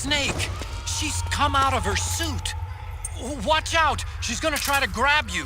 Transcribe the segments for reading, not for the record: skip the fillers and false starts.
Snake! She's come out of her suit! Watch out! She's gonna try to grab you!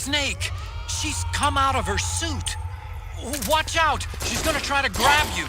Snake! She's come out of her suit! Watch out! She's gonna try to grab you!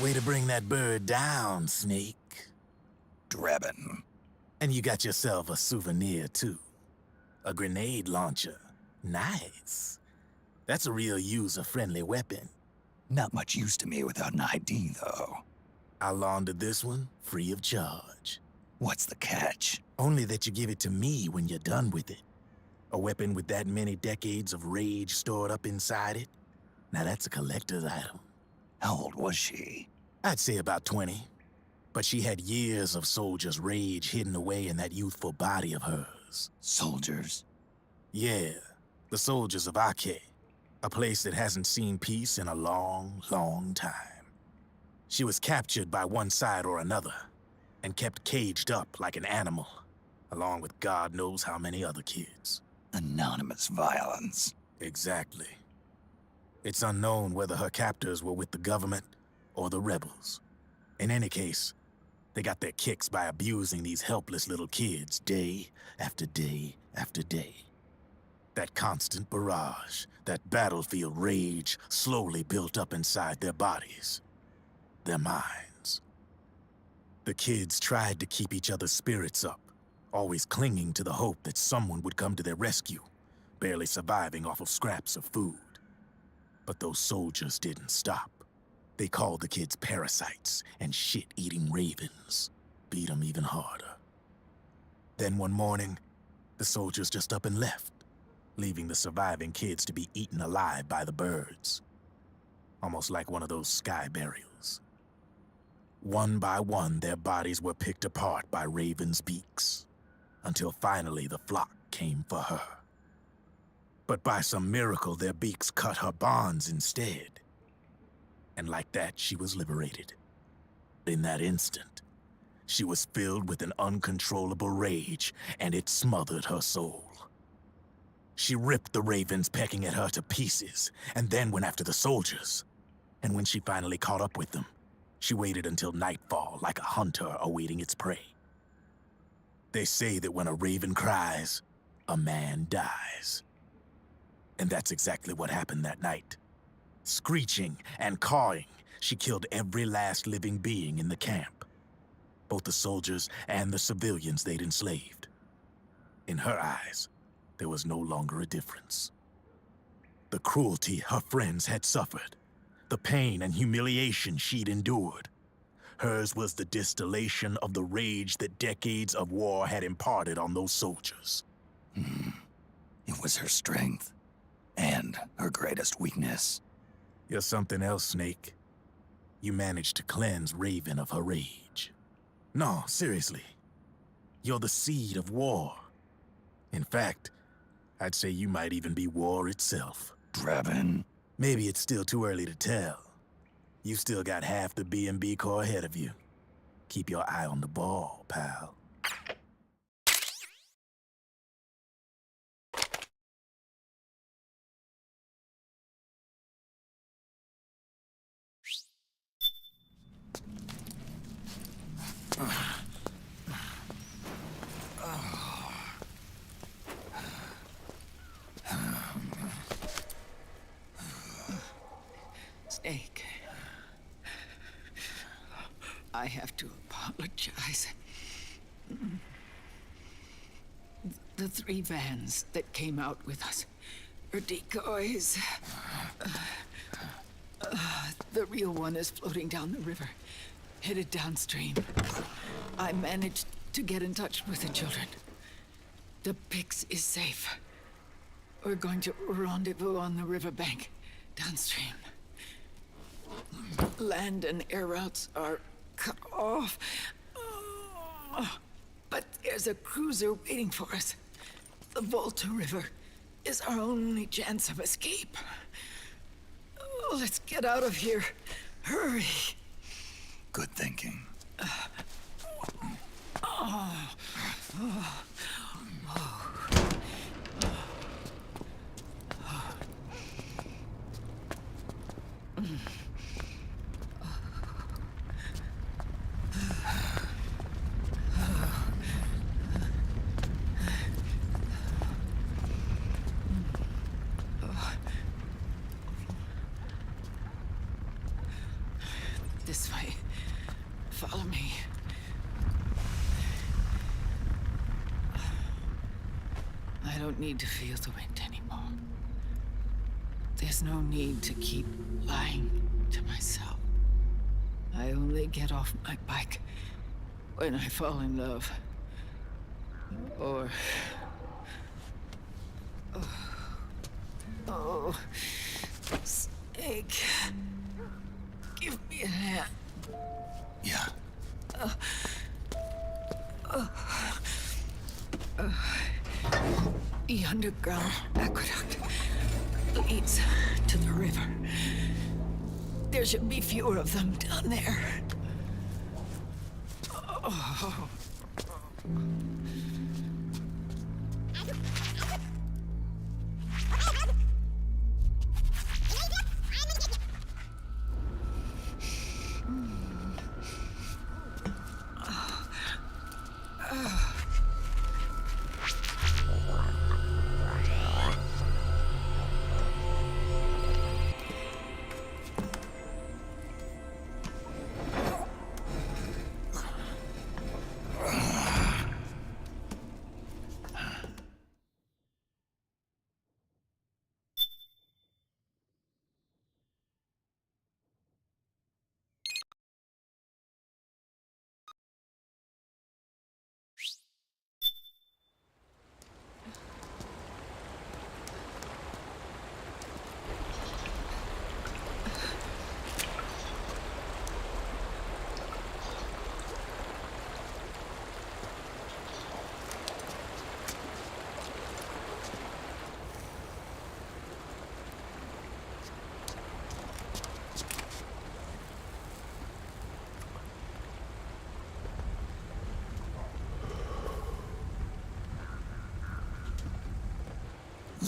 Way to bring that bird down, Snake. Drabbin'. And you got yourself a souvenir, too. A grenade launcher. Nice. That's a real user-friendly weapon. Not much use to me without an ID, though. I'll launder this one free of charge. What's the catch? Only that you give it to me when you're done with it. A weapon with that many decades of rage stored up inside it? Now that's a collector's item. How old was she? I'd say about 20. But she had years of soldiers' rage hidden away in that youthful body of hers. Soldiers? Yeah, the soldiers of Ake, a place that hasn't seen peace in a long, long time. She was captured by one side or another, and kept caged up like an animal, along with God knows how many other kids. Anonymous violence. Exactly. It's unknown whether her captors were with the government or the rebels. In any case, they got their kicks by abusing these helpless little kids day after day after day. That constant barrage, that battlefield rage slowly built up inside their bodies, their minds. The kids tried to keep each other's spirits up, always clinging to the hope that someone would come to their rescue, barely surviving off of scraps of food. But those soldiers didn't stop. They called the kids parasites and shit-eating ravens, beat them even harder. Then one morning, the soldiers just up and left, leaving the surviving kids to be eaten alive by the birds. Almost like one of those sky burials. One by one, their bodies were picked apart by ravens' beaks, until finally the flock came for her. But by some miracle, their beaks cut her bonds instead. And like that, she was liberated. In that instant, she was filled with an uncontrollable rage, and it smothered her soul. She ripped the ravens pecking at her to pieces, and then went after the soldiers. And when she finally caught up with them, she waited until nightfall like a hunter awaiting its prey. They say that when a raven cries, a man dies. And that's exactly what happened that night. Screeching and cawing, she killed every last living being in the camp. Both the soldiers and the civilians they'd enslaved. In her eyes, there was no longer a difference. The cruelty her friends had suffered, the pain and humiliation she'd endured. Hers was the distillation of the rage that decades of war had imparted on those soldiers. It was her strength, and her greatest weakness. You're something else, Snake. You managed to cleanse Raven of her rage. No, seriously. You're the seed of war. In fact, I'd say you might even be war itself. Draven? Maybe it's still too early to tell. You still got half the B&B Corps ahead of you. Keep your eye on the ball, pal. Snake, I have to apologize. The 3 vans that came out with us are decoys. The real one is floating down the river, headed downstream. I managed to get in touch with the children. The Pix is safe. We're going to rendezvous on the riverbank, downstream. Land and air routes are cut off. But there's a cruiser waiting for us. The Volta River is our only chance of escape. Let's get out of here. Hurry. Good thinking. This way. Follow me. I don't need to feel the wind anymore. There's no need to keep lying to myself. I only get off my bike when I fall in love. Or Oh, Snake. Give me a hand. Yeah. The underground aqueduct leads to the river. There should be fewer of them down there. Oh.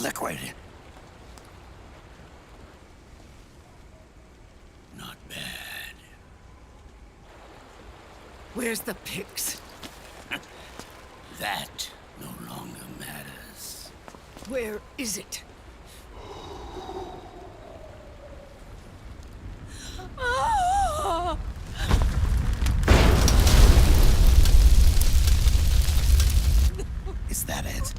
Liquid. Not bad. Where's the pigs? That no longer matters. Where is it? Ah! Is that it?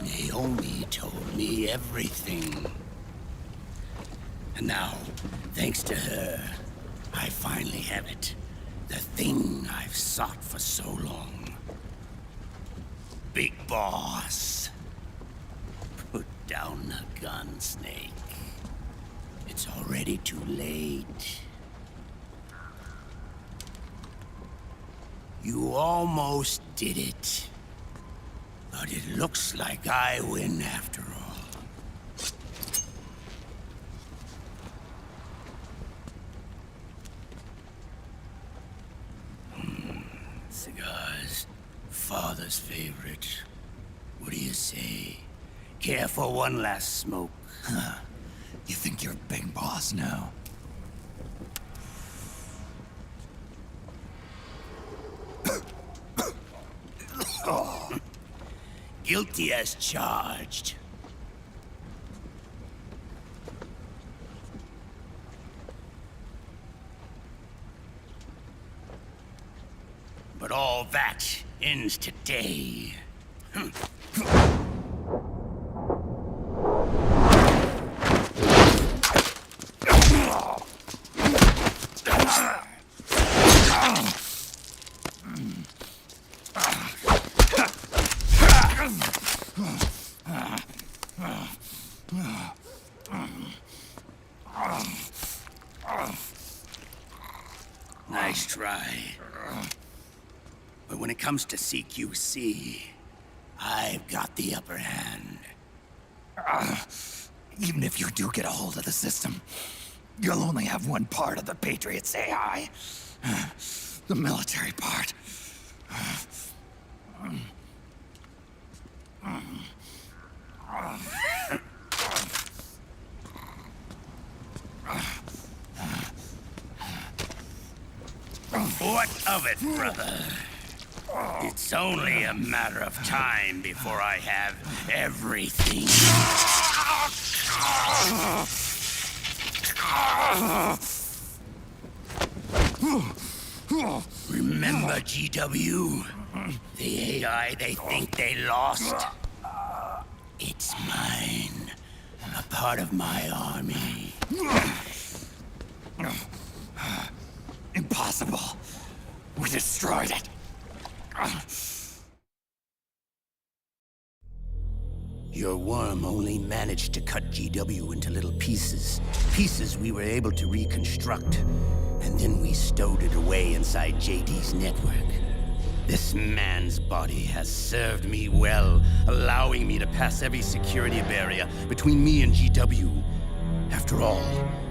Naomi told me everything. And now, thanks to her, I finally have it. The thing I've sought for so long. Big Boss. Put down the gun, Snake. It's already too late. You almost did it. But it looks like I win after all. Cigars, father's favorite. What do you say? Care for one last smoke? Huh. You think you're Big Boss now? Guilty as charged. But all that ends today. Nice try. But when it comes to CQC, I've got the upper hand. Even if you do get a hold of the system, you'll only have one part of the Patriots AI. The military part. What of it, brother? It's only a matter of time before I have everything. Remember, GW? The AI they think they lost? It's mine. A part of my army. Impossible. We destroyed it. Your worm only managed to cut GW into little pieces. Pieces we were able to reconstruct. And then we stowed it away inside JD's network. This man's body has served me well, allowing me to pass every security barrier between me and GW. After all,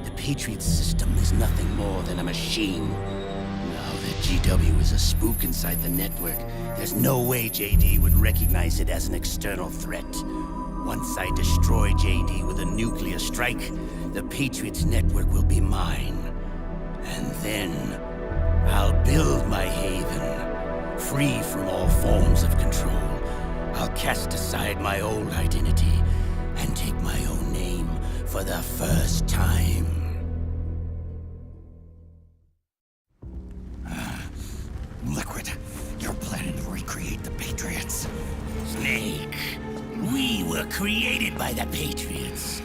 the Patriots system is nothing more than a machine. Now that GW is a spook inside the network, there's no way JD would recognize it as an external threat. Once I destroy JD with a nuclear strike, the Patriots network will be mine. And then, I'll build my haven, free from all forms of control. I'll cast aside my old identity and take my own name for the first time. Liquid, you're planning to recreate the Patriots. Snake, we were created by the Patriots.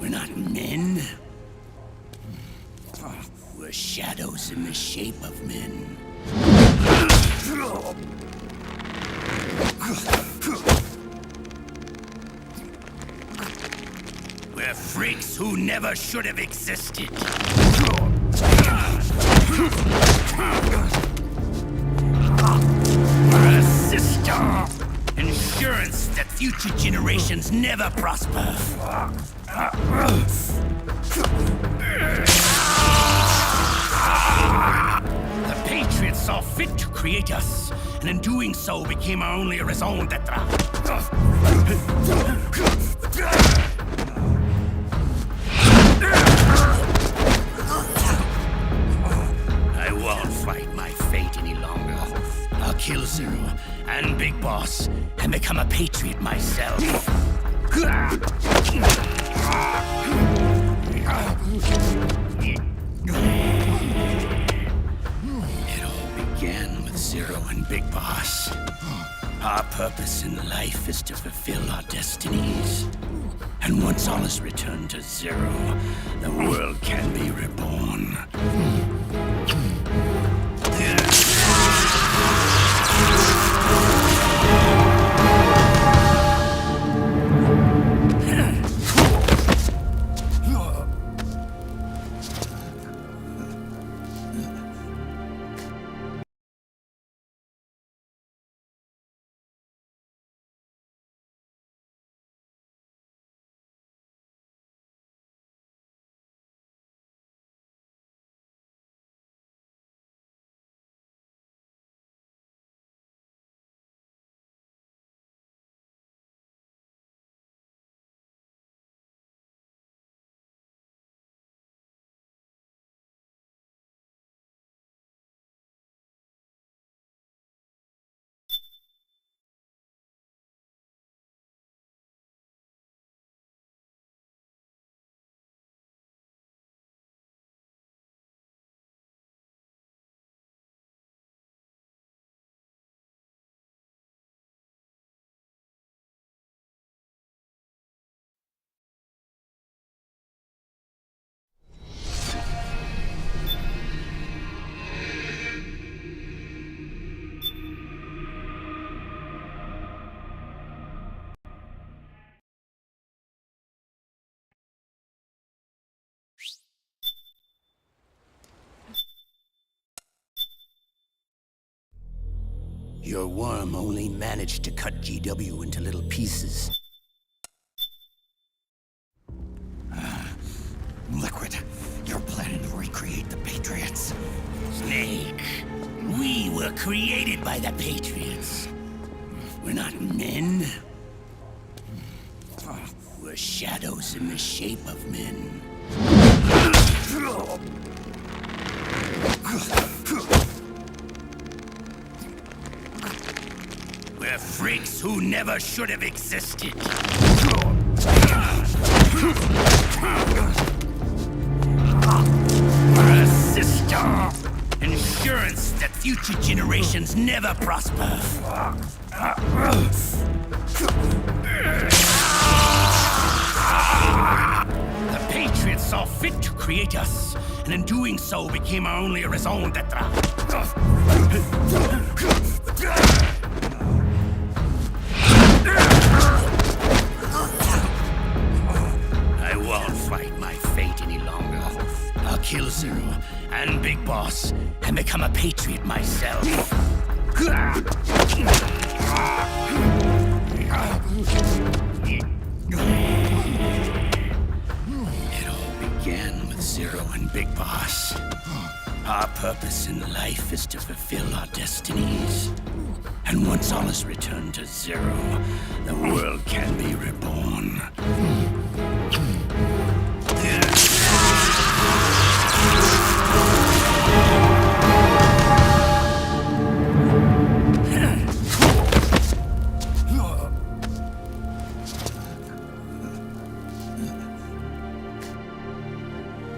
We're not men. We're shadows in the shape of men. We're freaks who never should have existed. We're a system. Insurance that future generations never prosper. The Patriots saw fit to create us, and in doing so became our only raison d'etre. I won't fight my fate any longer. I'll kill Zero and Big Boss and become a Patriot myself. It all began with Zero and Big Boss. Our purpose in life is to fulfill our destinies. And once all is returned to Zero, the world can be reborn. Your worm only managed to cut GW into little pieces. Liquid, you're planning to recreate the Patriots. Snake, we were created by the Patriots. We're not men. We're shadows in the shape of men. We're freaks who never should have existed. We're a system. future generations never prosper. The Patriots saw fit to create us, and in doing so became our only raison d'etre. I won't fight my fate any longer. I'll kill Zero and Big Boss and become a Patriot myself. It all began with Zero and Big Boss. Our purpose in life is to fulfill our destinies. And once all is returned to Zero, the world can be reborn.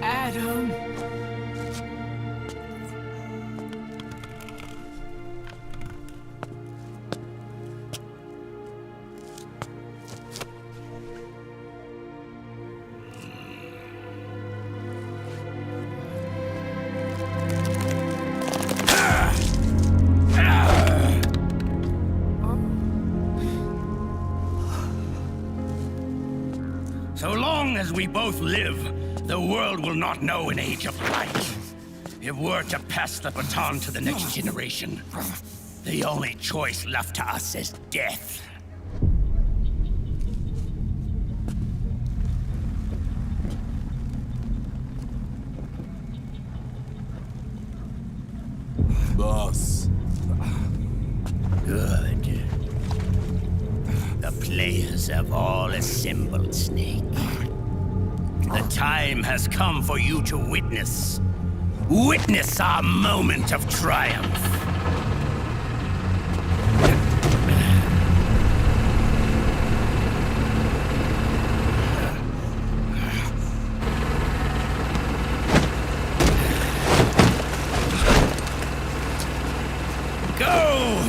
Adam. So long as we both live, the world will not know an age of light. If we're to pass the baton to the next generation, the only choice left to us is death. Boss. Good. The players have all assembled, Snake. The time has come for you to witness. Witness our moment of triumph. Go!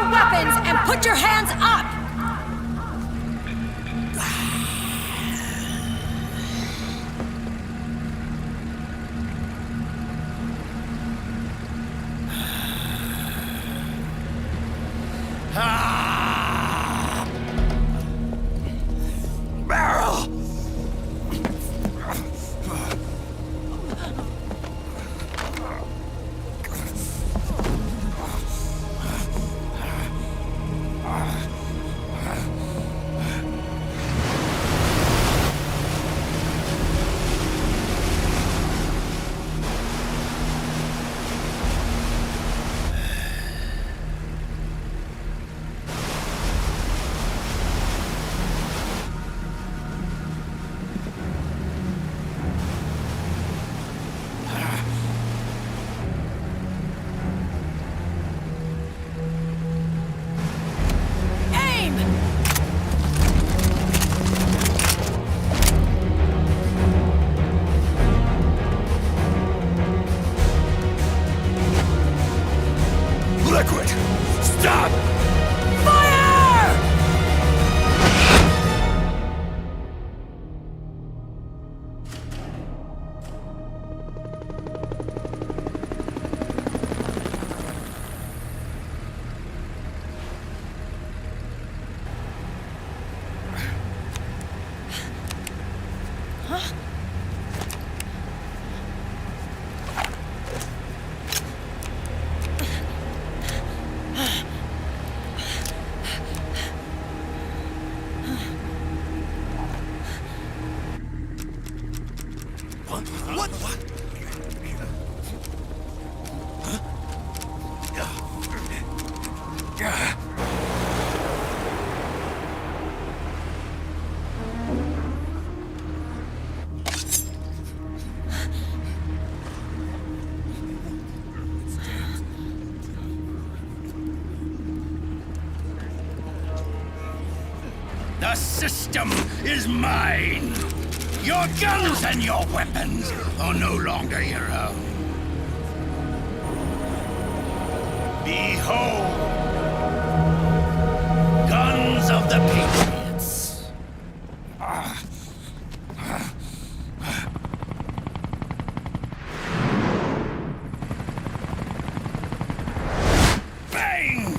your weapons and put your hands up! Barrel! Aim! Liquid! Stop! Fire! What? The system is mine! Your guns and your weapons are no longer your own. Behold! Guns of the Patriots. Bang!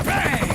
Bang!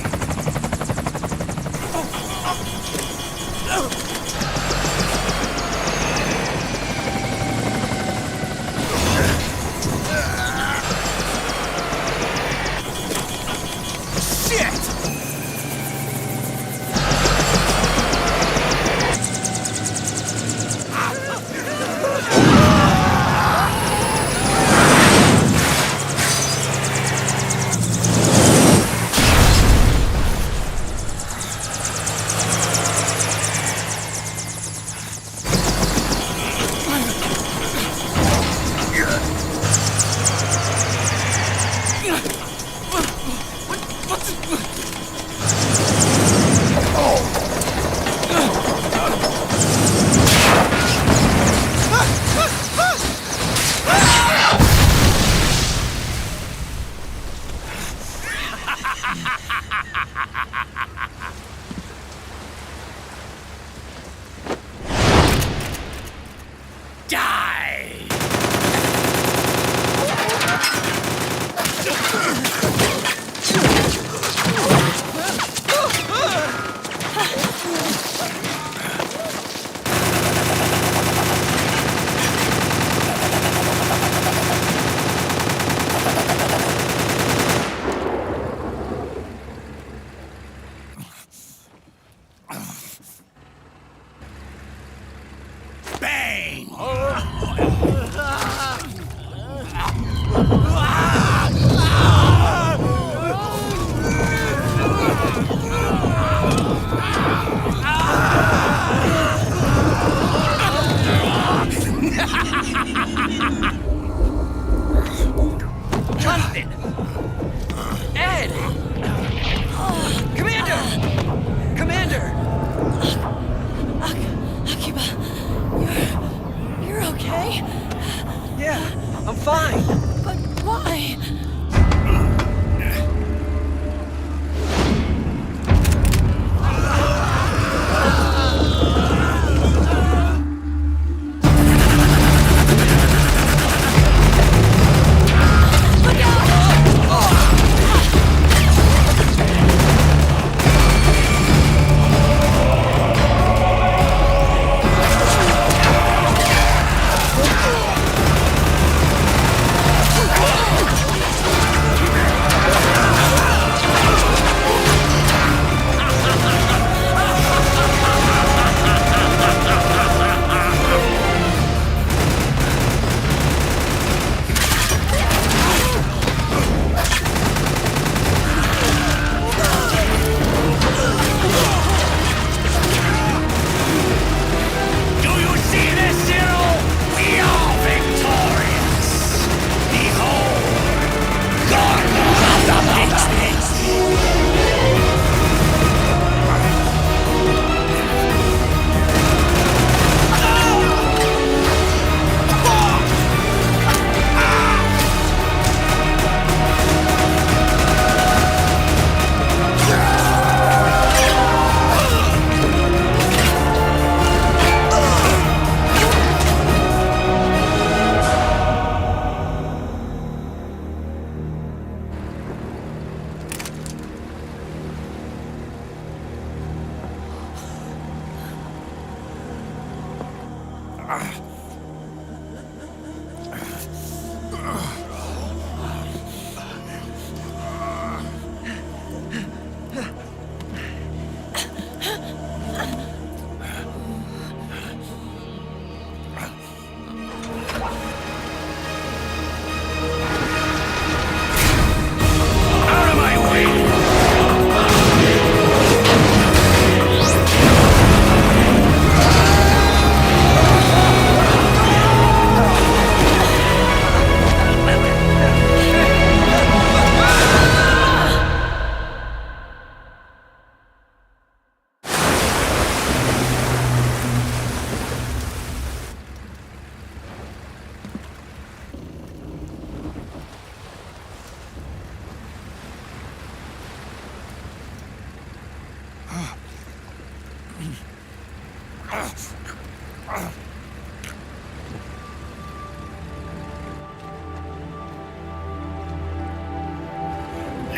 I'm fine. But why?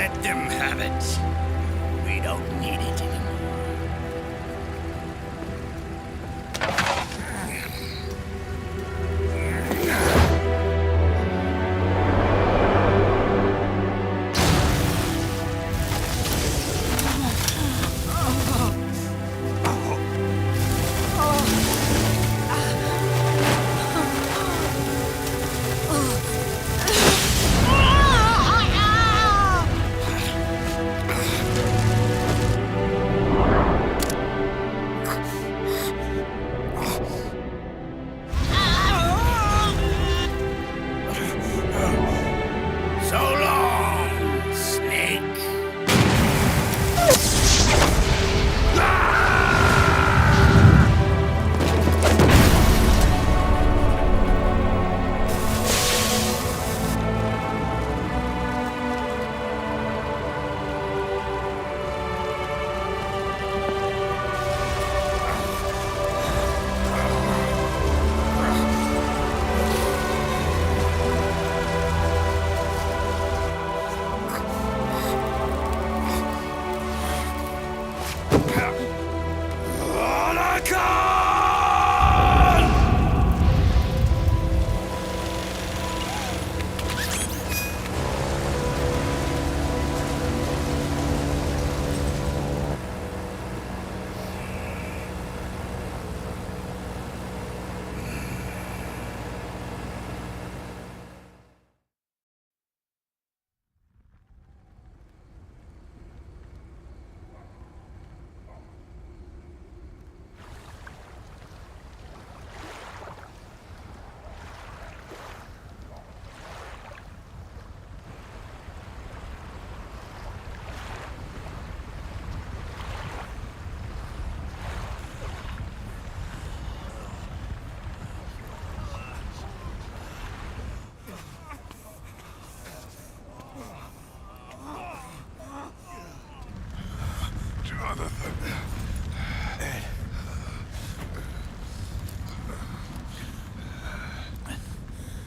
Let them have it. We don't need it anymore. So long, Snake.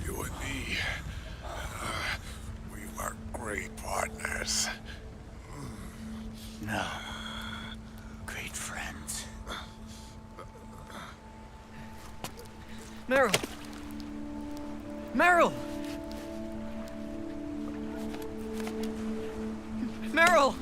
You and me, we were great partners. No. Great friends. Meryl! Meryl! Meryl!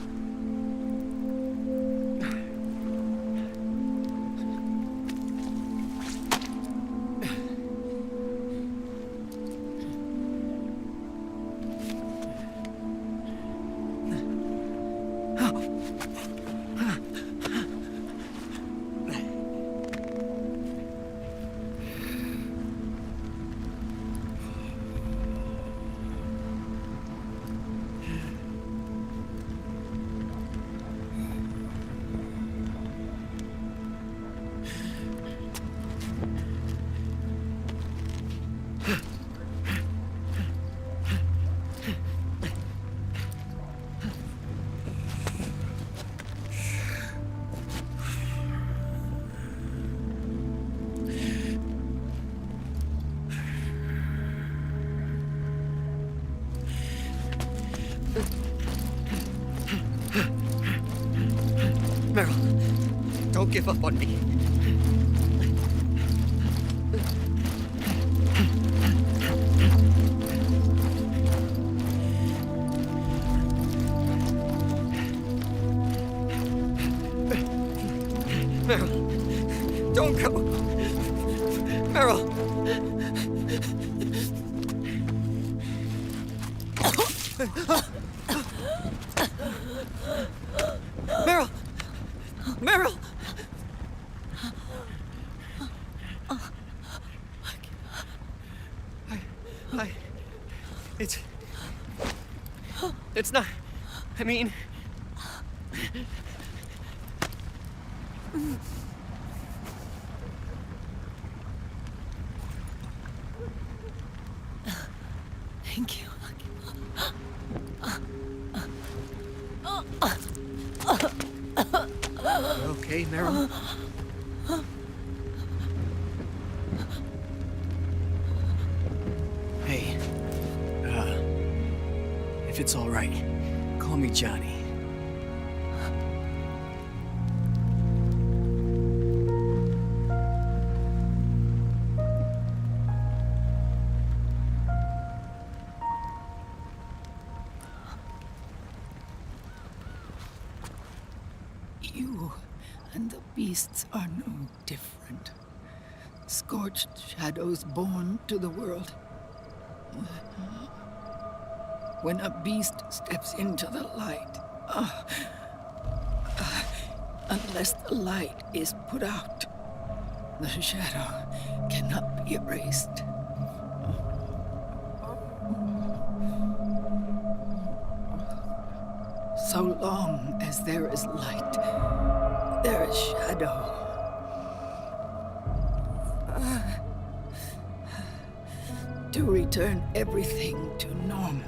Meryl, don't give up on me. Meryl, don't go. Meryl. Meryl! Meryl! It's not, I mean... Thank you. Okay, Meryl? Hey, if it's all right, Call me Johnny. You and the beasts are no different. Scorched shadows born to the world. When a beast steps into the light, unless the light is put out, the shadow cannot be erased. So long as there is light, there is shadow. To return everything to normal,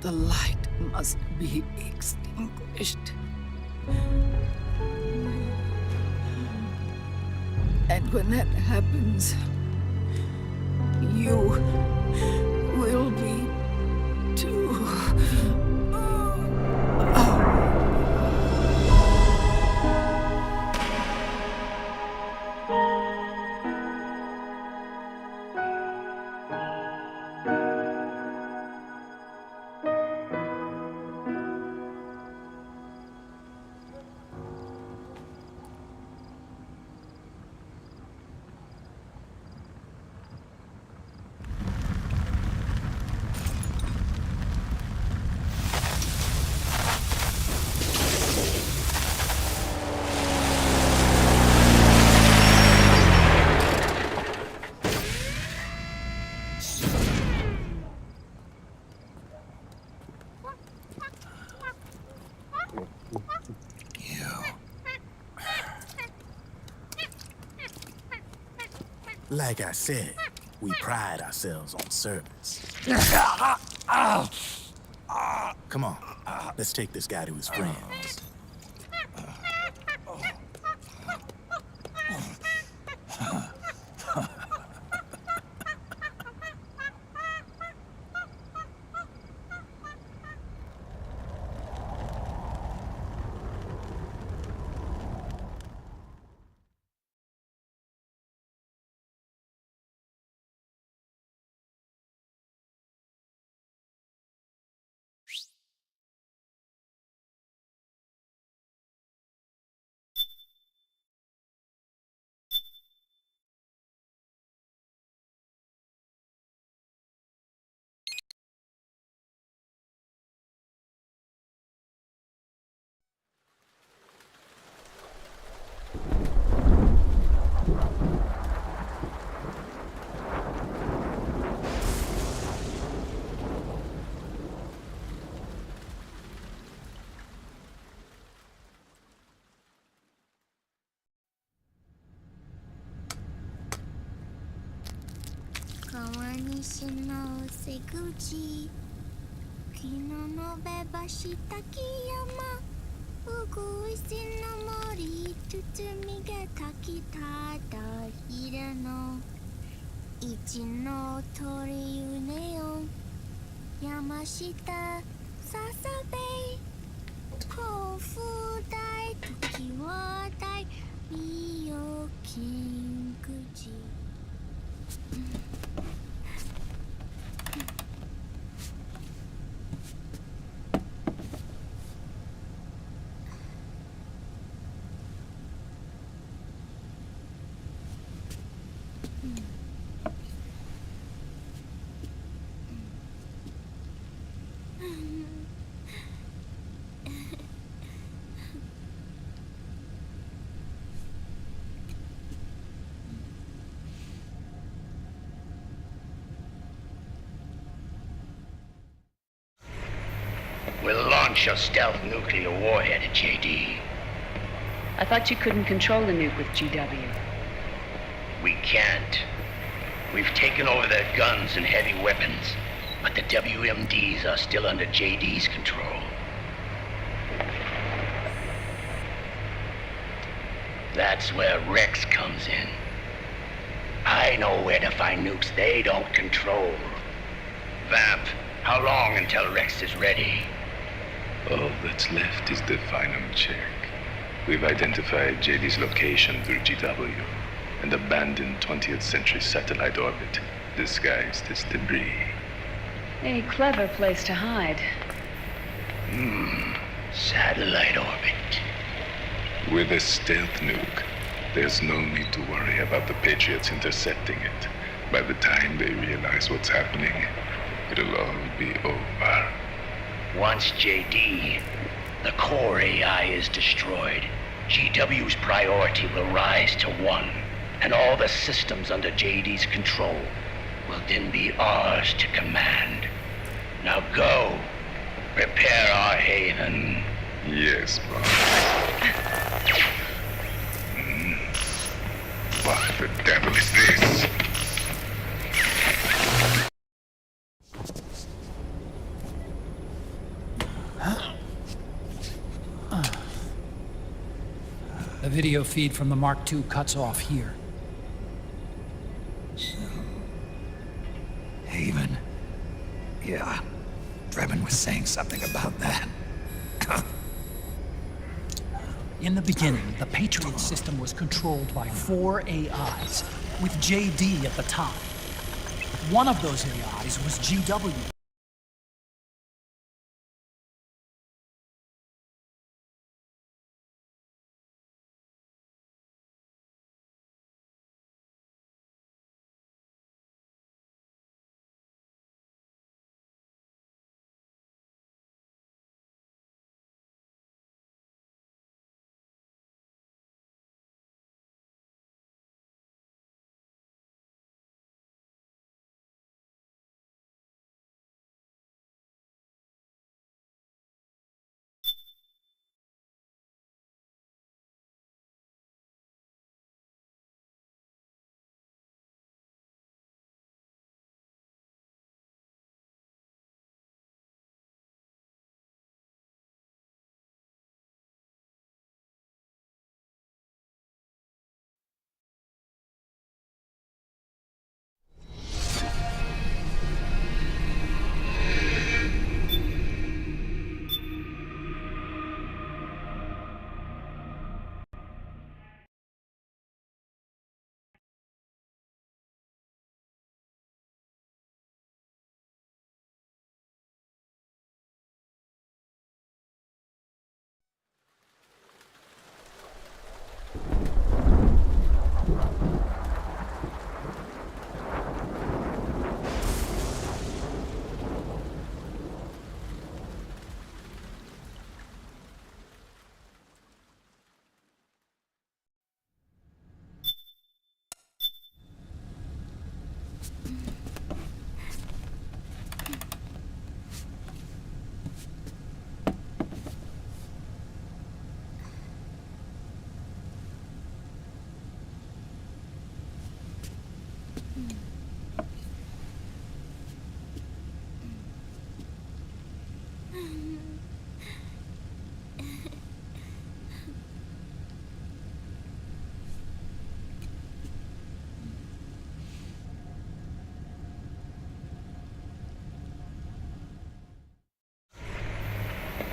the light must be extinguished. And when that happens, you will be too. Like I said, we pride ourselves on service. Come on, let's take this guy to his friends. We'll launch a stealth nuclear warhead at JD. I thought you couldn't control the nuke with GW. We can't. We've taken over their guns and heavy weapons, but the WMDs are still under JD's control. That's where Rex comes in. I know where to find nukes they don't control. Vamp, how long until Rex is ready? All that's left is the final check. We've identified JD's location through GW, an abandoned 20th century satellite orbit disguised as debris. A clever place to hide. Satellite orbit. With a stealth nuke, there's no need to worry about the Patriots intercepting it. By the time they realize what's happening, it'll all be over. Once JD, the core AI is destroyed, GW's priority will rise to 1, and all the systems under JD's control will then be ours to command. Now go, prepare our haven. Yes, boss. What the devil is this? The video feed from the Mark II cuts off here. Haven. Yeah. Drebin was saying something about that. In the beginning, the Patriot system was controlled by 4 AIs, with JD at the top. One of those AIs was GW.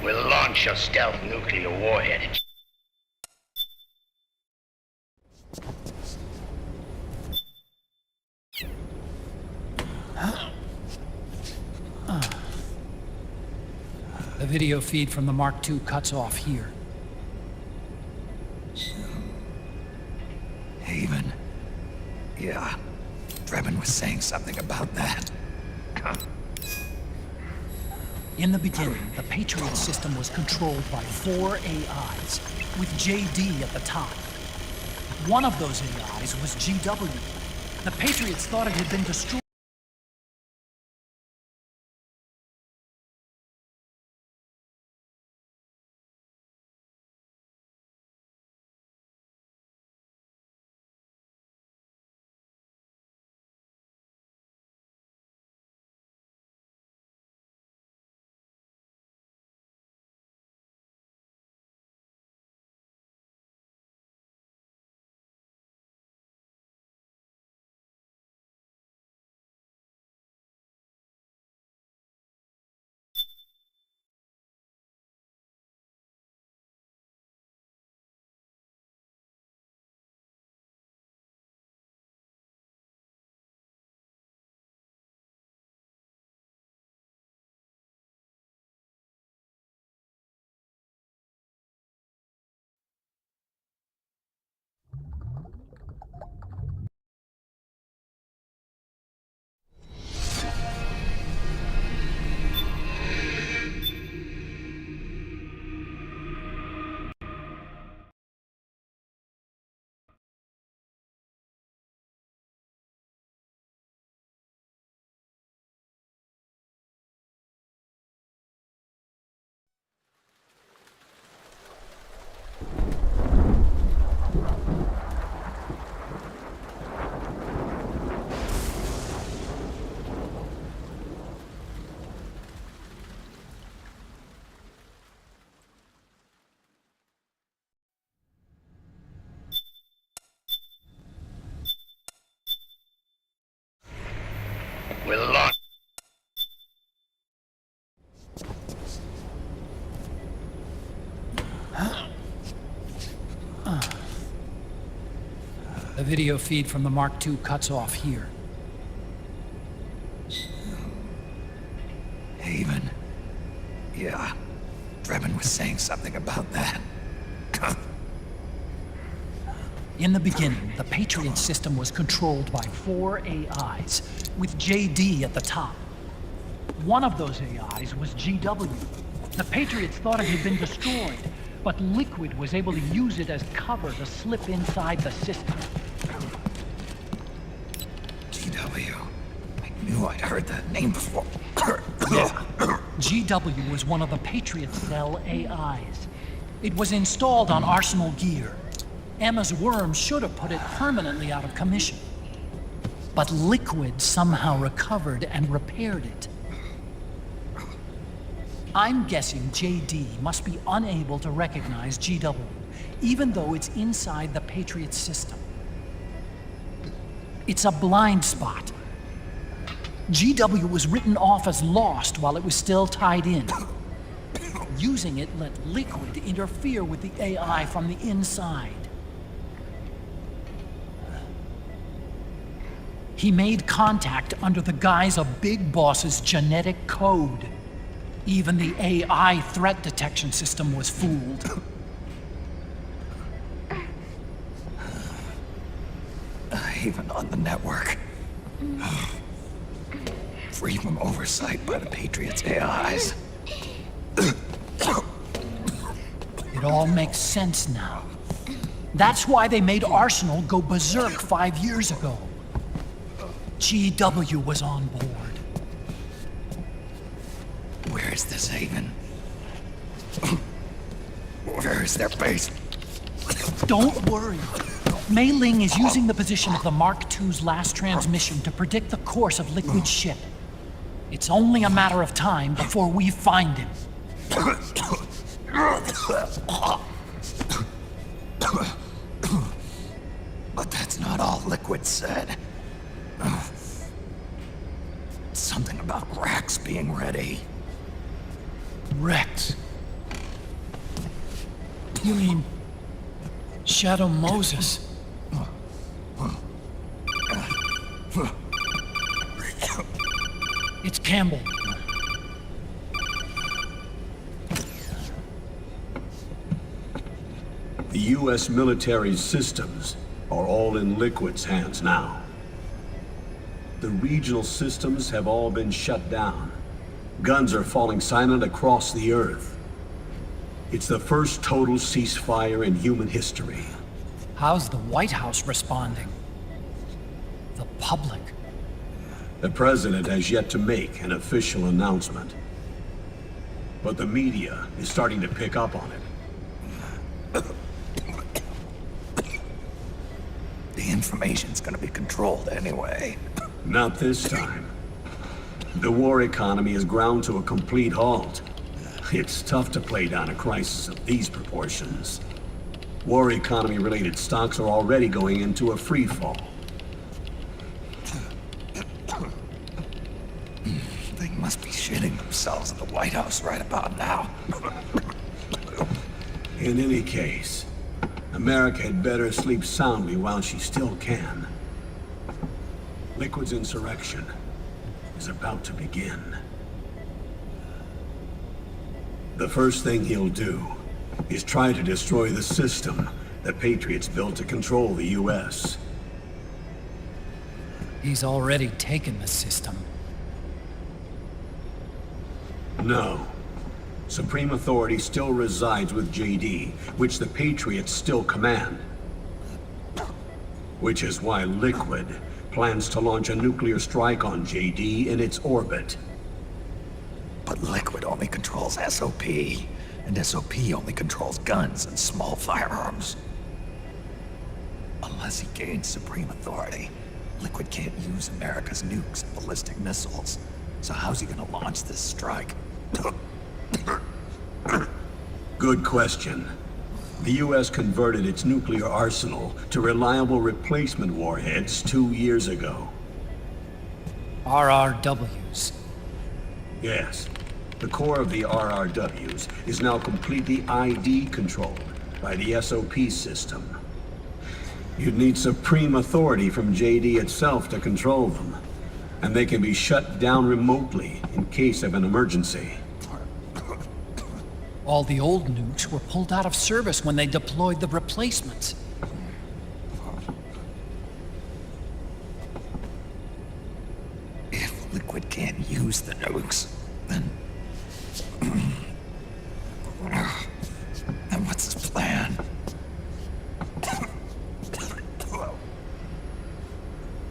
We'll launch a stealth nuclear warhead at The video feed from the Mark II cuts off here. Haven. Yeah. Drebin was saying something about that. In the beginning, the Patriot system was controlled by 4 AIs, with JD at the top. One of those AIs was GW. The Patriots thought it had been destroyed. video feed from the Mark II cuts off here. Haven. Yeah. Drebin was saying something about that. In the beginning, the Patriot system was controlled by 4 AIs, with JD at the top. One of those AIs was GW. The Patriots thought it had been destroyed, but Liquid was able to use it as cover to slip inside the system. GW. I knew I'd heard that name before. Yeah. GW was one of the Patriot Cell AIs. It was installed on Arsenal gear. Emma's worm should have put it permanently out of commission. But Liquid somehow recovered and repaired it. I'm guessing JD must be unable to recognize GW, even though it's inside the Patriot system. It's a blind spot. GW was written off as lost while it was still tied in. Using it let Liquid interfere with the AI from the inside. He made contact under the guise of Big Boss's genetic code. Even the AI threat detection system was fooled. Even on the network. Free from oversight by the Patriots' AIs. It all makes sense now. That's why they made Arsenal go berserk 5 years ago. GW was on board. Where is this Haven? Where is their base? Don't worry. Mei Ling is using the position of the Mark II's last transmission to predict the course of Liquid's ship. It's only a matter of time before we find him. But that's not all Liquid said. Something about Rex being ready. Rex? You mean Shadow Moses? It's Campbell. The U.S. military systems are all in Liquid's hands now. The regional systems have all been shut down. Guns are falling silent across the Earth. It's the first total ceasefire in human history. How's the White House responding? The public? The president has yet to make an official announcement. But the media is starting to pick up on it. The information's gonna be controlled anyway. Not this time. The war economy is ground to a complete halt. It's tough to play down a crisis of these proportions. War economy-related stocks are already going into a free fall. They must be shitting themselves at the White House right about now. In any case, America had better sleep soundly while she still can. Liquid's insurrection is about to begin. The first thing he'll do is try to destroy the system the Patriots built to control the U.S. He's already taken the system. No. Supreme authority still resides with JD, which the Patriots still command. Which is why Liquid plans to launch a nuclear strike on JD in its orbit. But Liquid only controls SOP, and SOP only controls guns and small firearms. Unless he gains supreme authority, Liquid can't use America's nukes and ballistic missiles. So how's he gonna launch this strike? Good question. The U.S. converted its nuclear arsenal to reliable replacement warheads 2 years ago. RRWs. Yes. The core of the RRWs is now completely ID controlled by the SOP system. You'd need supreme authority from JD itself to control them. And they can be shut down remotely in case of an emergency. All the old nukes were pulled out of service when they deployed the replacements. If Liquid can't use the nukes, then what's his plan?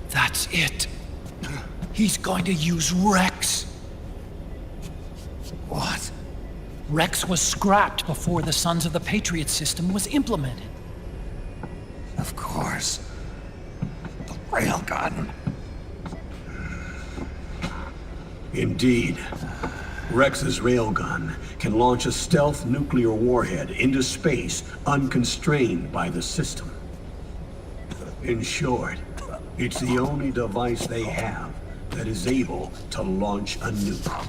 That's it. He's going to use Rex. What? Rex was scrapped before the Sons of the Patriots system was implemented. Of course. The railgun. Indeed. Rex's railgun can launch a stealth nuclear warhead into space unconstrained by the system. In short, it's the only device they have that is able to launch a nuke.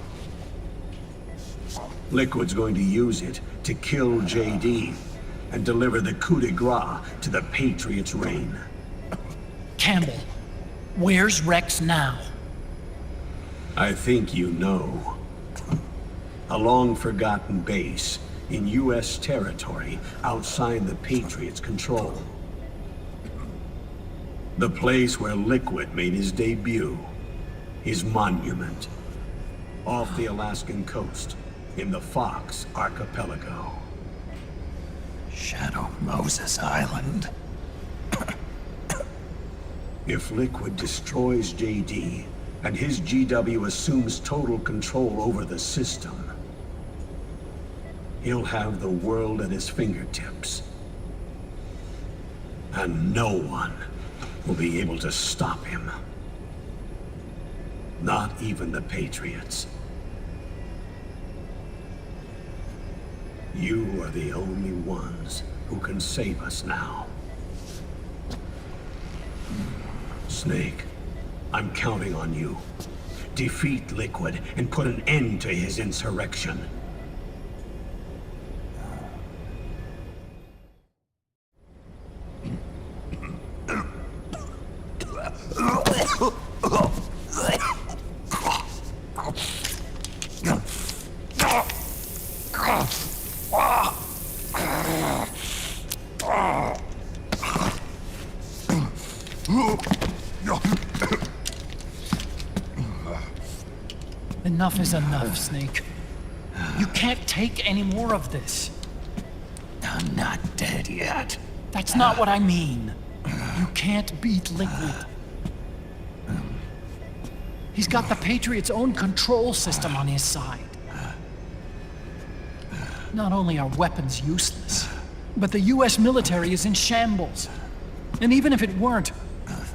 Liquid's going to use it to kill JD and deliver the coup de grace to the Patriots' reign. Campbell, where's Rex now? I think you know. A long-forgotten base in U.S. territory outside the Patriots' control. The place where Liquid made his debut. His monument. Off the Alaskan coast, in the Fox Archipelago. Shadow Moses Island. If Liquid destroys JD, and his GW assumes total control over the system, he'll have the world at his fingertips. And no one will be able to stop him. Not even the Patriots. You are the only ones who can save us now. Snake, I'm counting on you. Defeat Liquid and put an end to his insurrection. Enough is enough, Snake. You can't take any more of this. I'm not dead yet. That's not what I mean. You can't beat Liquid. He's got the Patriots' own control system on his side. Not only are weapons useless, but the US military is in shambles. And even if it weren't,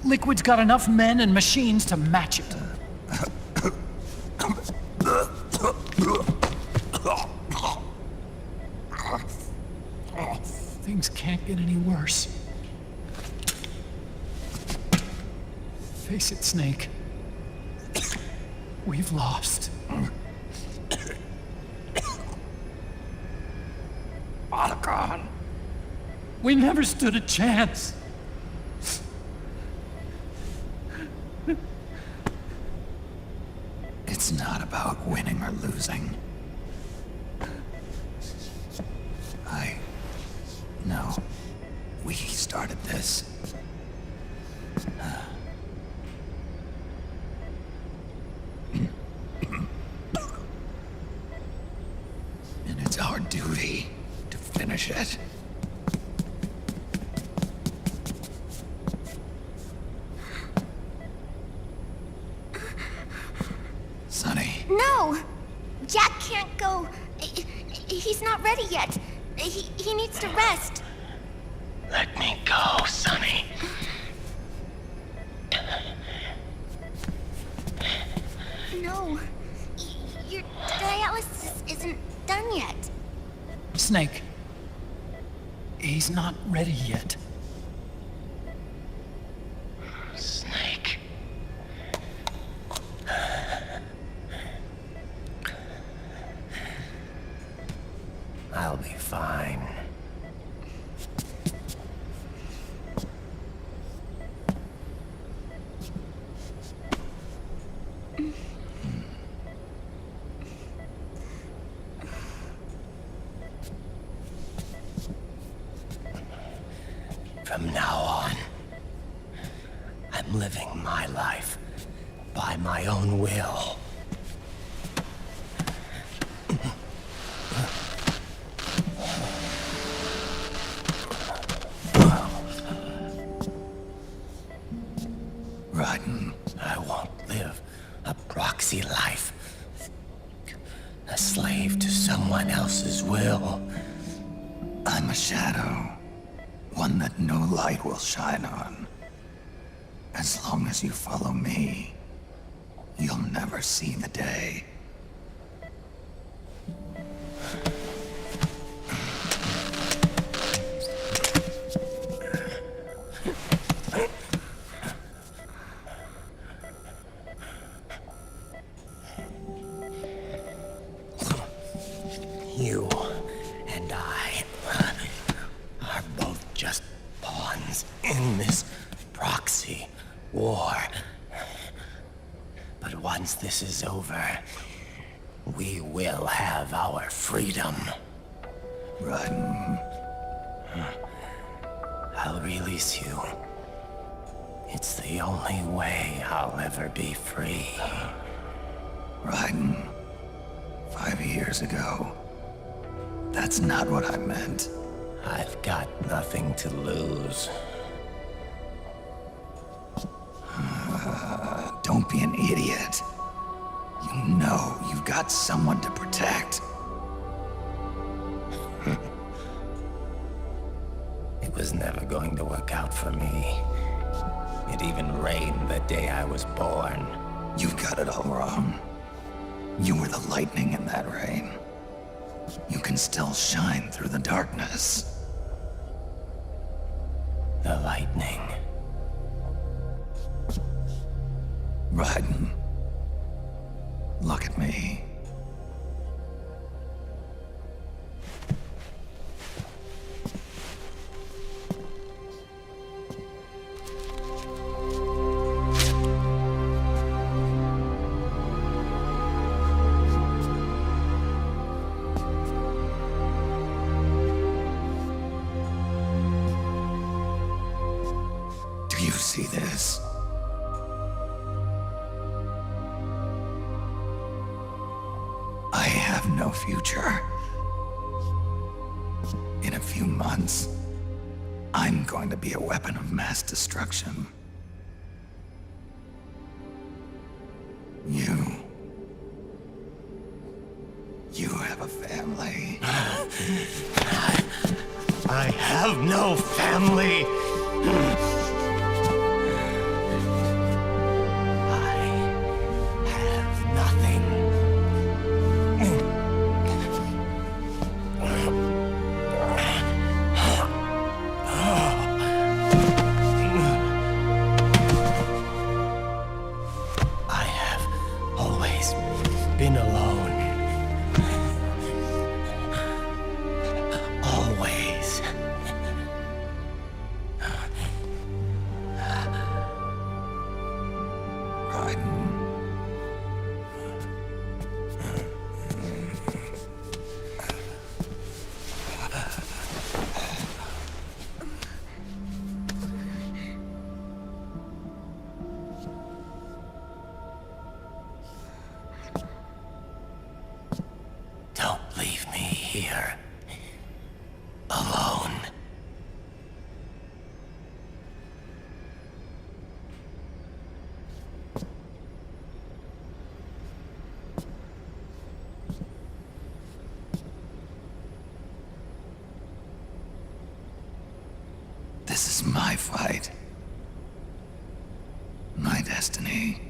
Liquid's got enough men and machines to match it. Things can't get any worse. Face it, Snake. We've lost. Otacon. We never stood a chance. It's not about winning or losing. No. We started this. And it's our duty to finish it. Sonny. No! Jack can't go. He's not ready yet. He needs to rest. Let me go, Sonny. No. Your dialysis isn't done yet. Snake. He's not ready yet. Snake. I'll be fine. From now on, I'm living my life by my own will. Raiden, I won't live a proxy life. A slave to someone else's will. I'm a shadow. One that no light will shine on. As long as you follow me, you'll never see the day. You and I are both just pawns in this proxy war. But once this is over, we will have our freedom. Raiden. I'll release you. It's the only way I'll ever be free. Raiden. 5 years ago. That's not what I meant. I've got nothing to lose. Don't be an idiot. You know you've got someone to protect. It was never going to work out for me. It even rained the day I was born. You've got it all wrong. You were the lightning in that rain. You can still shine through the darkness. The lightning. Raiden. Look at me. Do you see this? I have no future. In a few months, I'm going to be a weapon of mass destruction. You have a family. I have no family. I have nothing. I have always been alone. Always. Raiden. Don't leave me here. Alone. This is my fight. My destiny.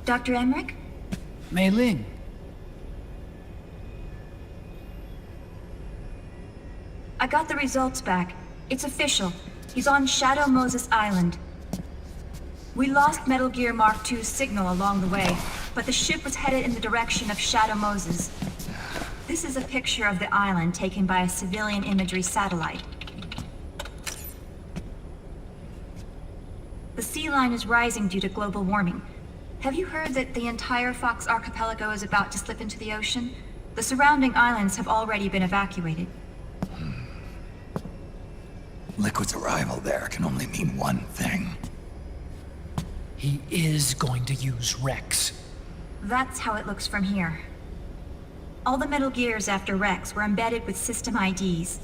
Dr. Emmerich? Mei Ling. I got the results back. It's official. He's on Shadow Moses Island. We lost Metal Gear Mark II's signal along the way, but the ship was headed in the direction of Shadow Moses. This is a picture of the island taken by a civilian imagery satellite. The sea line is rising due to global warming. Have you heard that the entire Fox archipelago is about to slip into the ocean? The surrounding islands have already been evacuated. Liquid's arrival there can only mean one thing. He is going to use Rex. That's how it looks from here. All the Metal Gears after Rex were embedded with system IDs.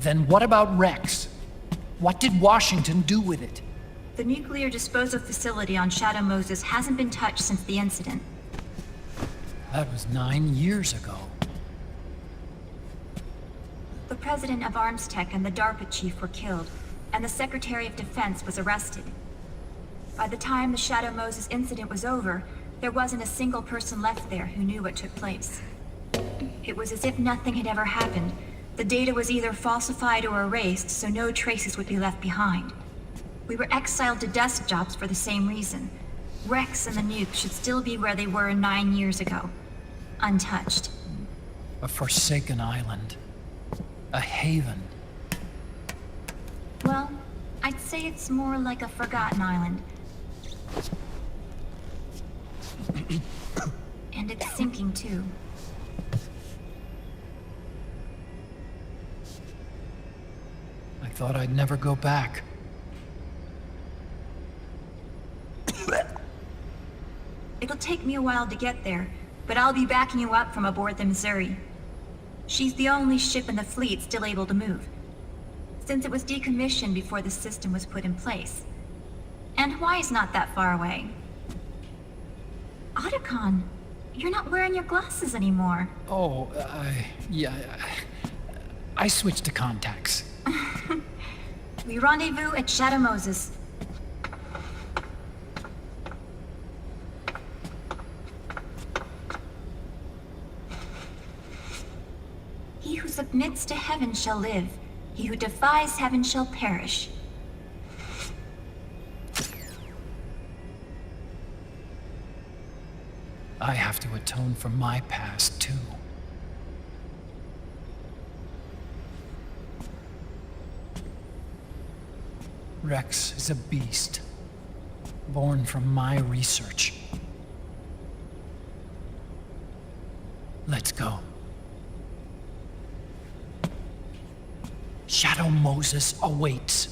Then what about Rex? What did Washington do with it? The nuclear disposal facility on Shadow Moses hasn't been touched since the incident. That was 9 years ago. The president of ArmsTech and the DARPA chief were killed, and the Secretary of Defense was arrested. By the time the Shadow Moses incident was over, there wasn't a single person left there who knew what took place. It was as if nothing had ever happened. The data was either falsified or erased, so no traces would be left behind. We were exiled to desk jobs for the same reason. Rex and the nuke should still be where they were 9 years ago. Untouched. A forsaken island. A haven. Well, I'd say it's more like a forgotten island. And it's sinking too. I thought I'd never go back. It'll take me a while to get there, but I'll be backing you up from aboard the Missouri. She's the only ship in the fleet still able to move, since it was decommissioned before the system was put in place. And Hawaii's not that far away. Otacon, you're not wearing your glasses anymore. Oh, yeah. I switched to contacts. We rendezvous at Shadow Moses. He who submits to heaven shall live. He who defies heaven shall perish. I have to atone for my past, too. Rex is a beast, born from my research. Let's go. Shadow Moses awaits.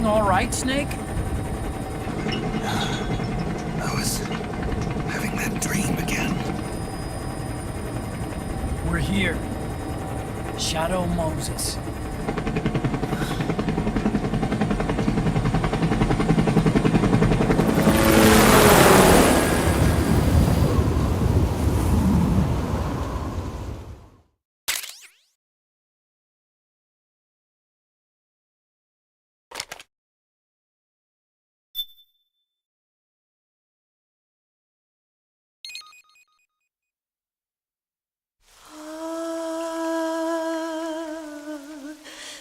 everything all right, Snake? I was having that dream again. We're here. Shadow Moses.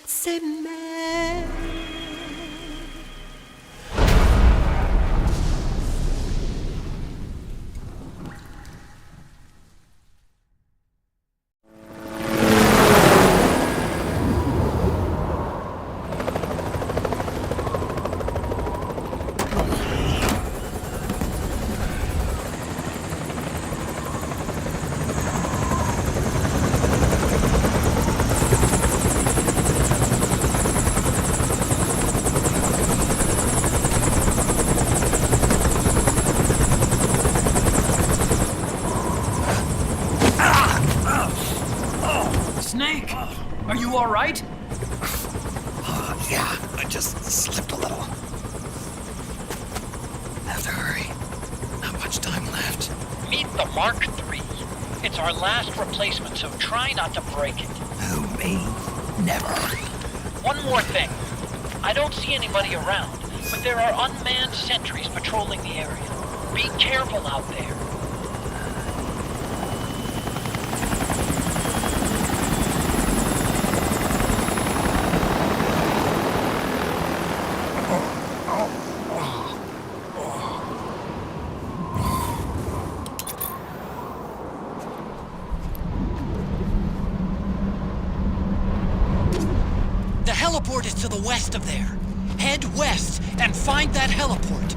C'est mère. Snake, are you all right? Yeah, I just slipped a little. Have to hurry. Not much time left. Meet the Mark III. It's our last replacement, so try not to break it. Who, me? Never. One more thing. I don't see anybody around, but there are unmanned sentries patrolling the area. Be careful out there. The heliport is to the west of there. Head west and find that heliport.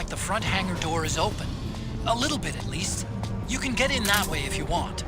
like the front hangar door is open. A little bit, at least. You can get in that way if you want.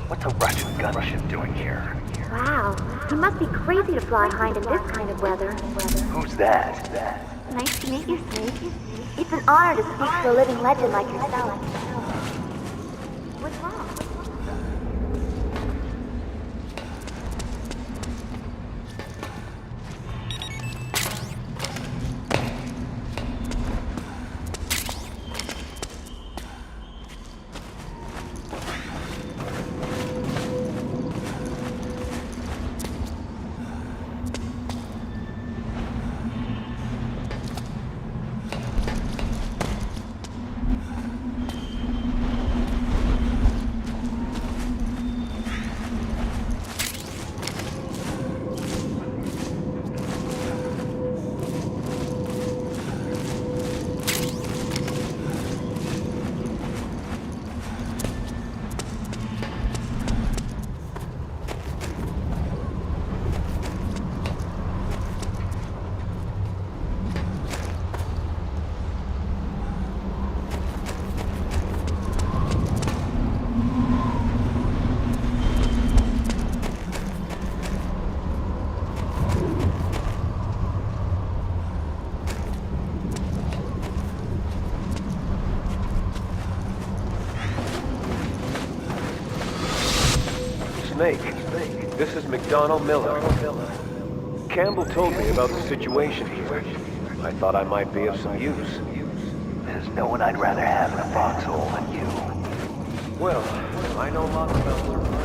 What's a Russian gunship doing here? Wow, he must be crazy to fly Hind in this kind of weather. Who's that? Nice to meet you, Snake. It's an honor to speak to a living legend like yourself. What's wrong? Snake, this is McDonnell Miller. Campbell told me about the situation here. I thought I might be of some use. There's no one I'd rather have in a foxhole than you. Well, I know lots about survival.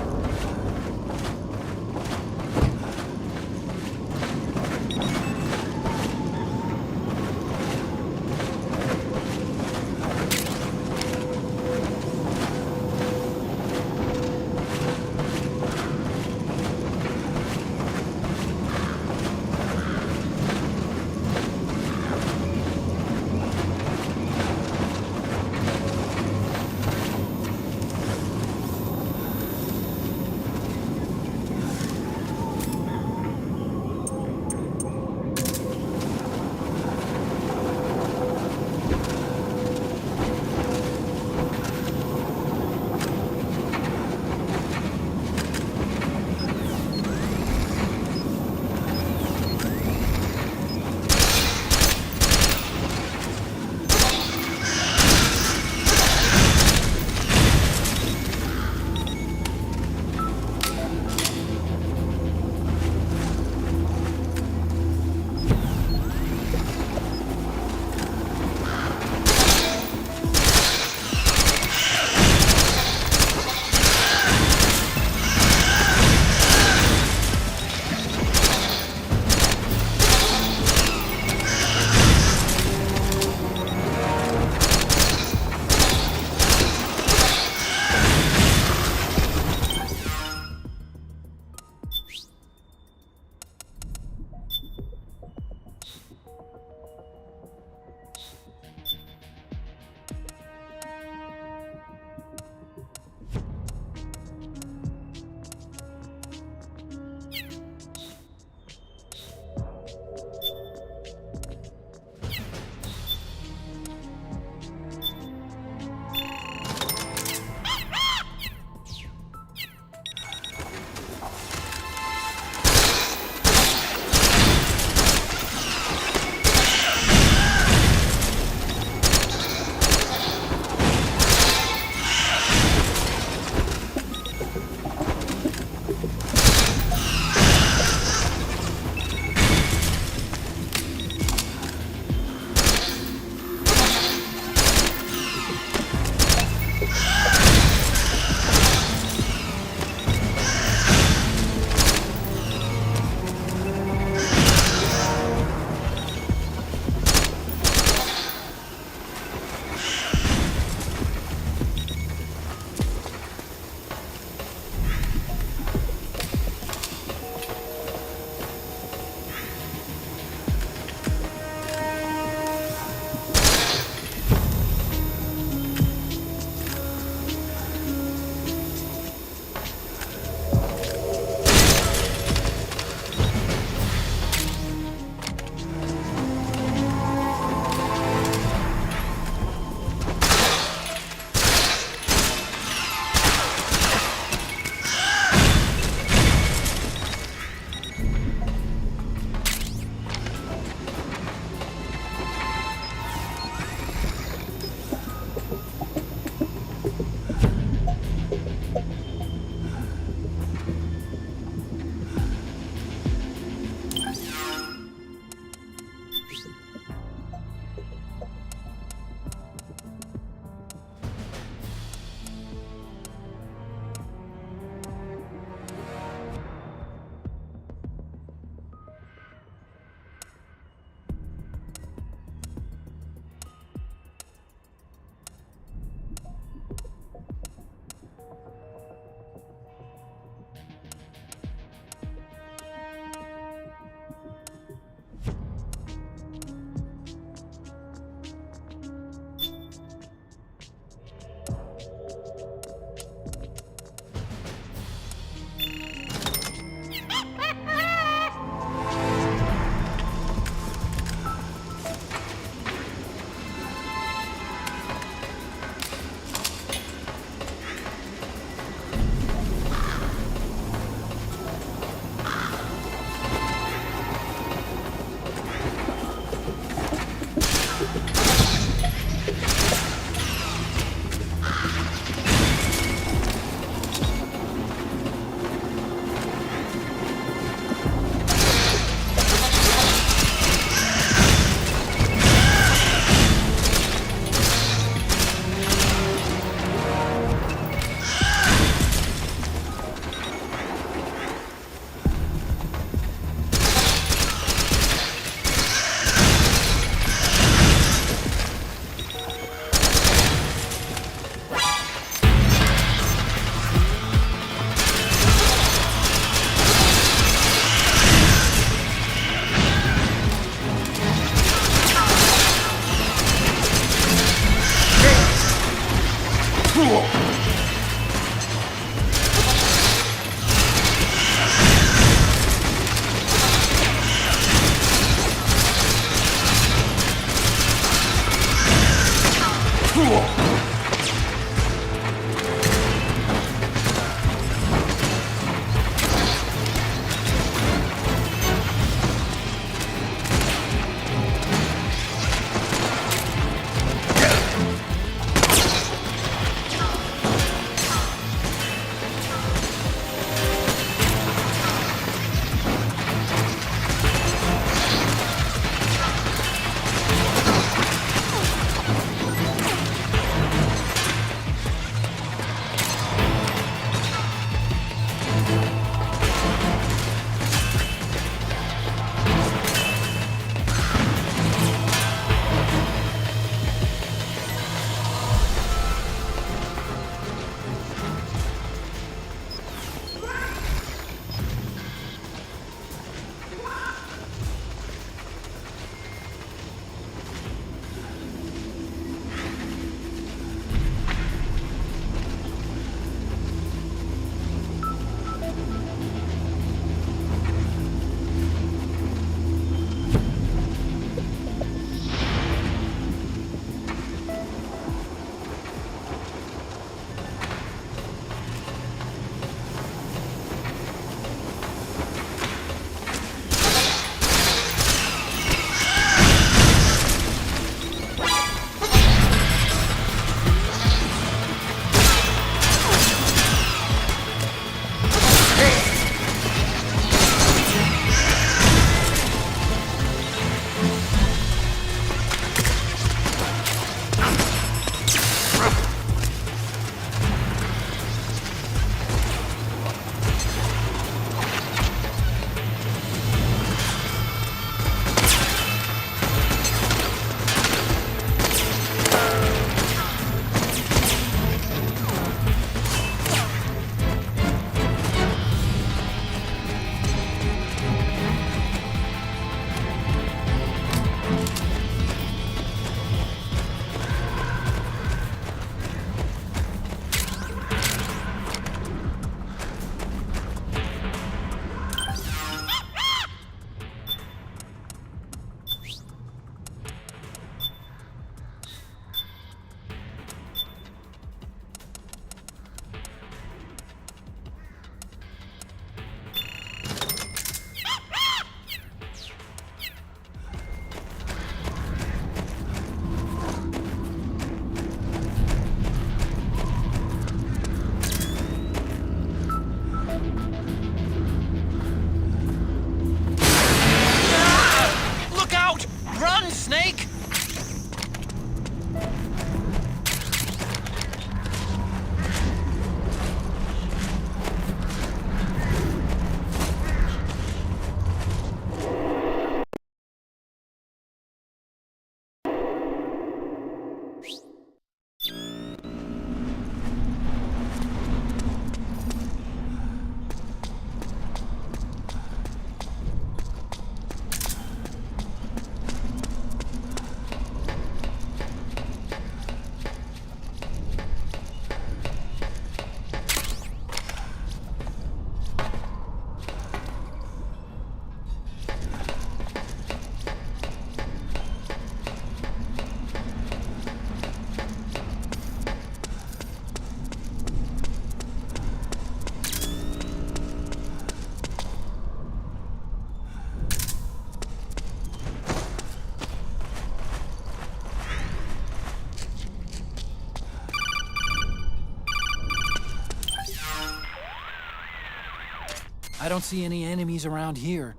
I don't see any enemies around here.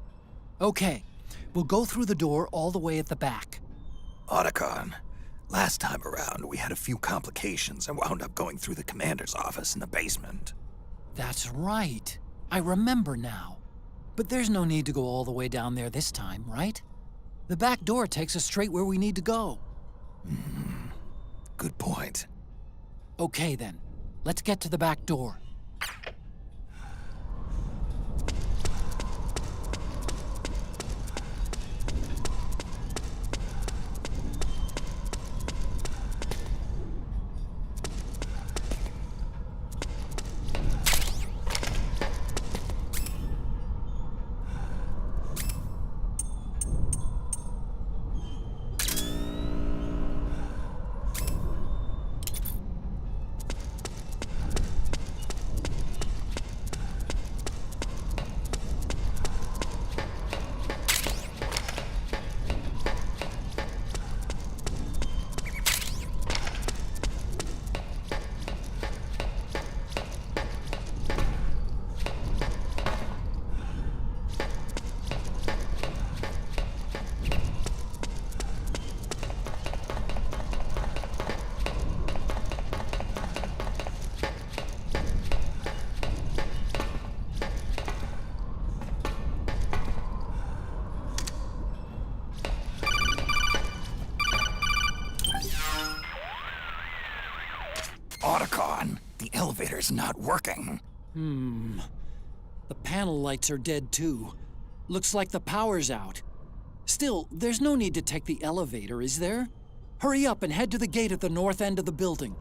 Okay, we'll go through the door all the way at the back. Otacon, last time around we had a few complications and wound up going through the commander's office in the basement. That's right. I remember now. But there's no need to go all the way down there this time, right? The back door takes us straight where we need to go. Good point. Okay then, let's get to the back door. Otacon, the elevator's not working. The panel lights are dead too. Looks like the power's out. Still, there's no need to take the elevator, is there? Hurry up and head to the gate at the north end of the building.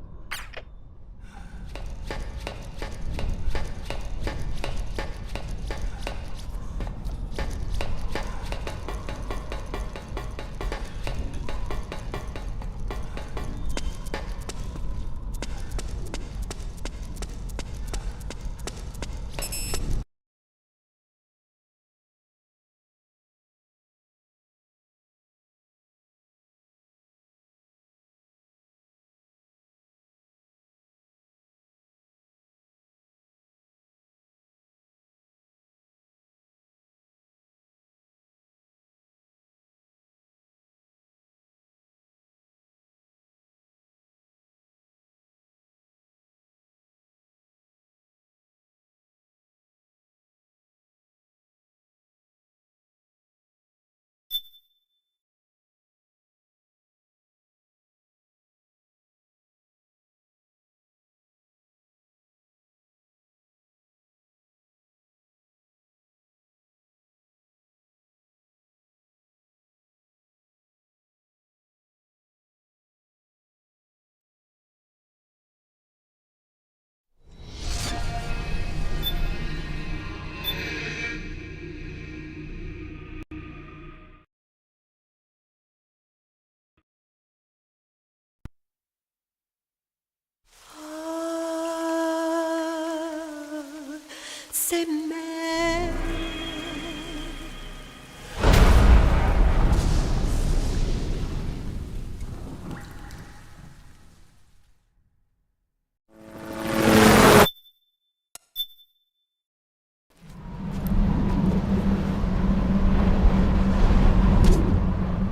C'est mère.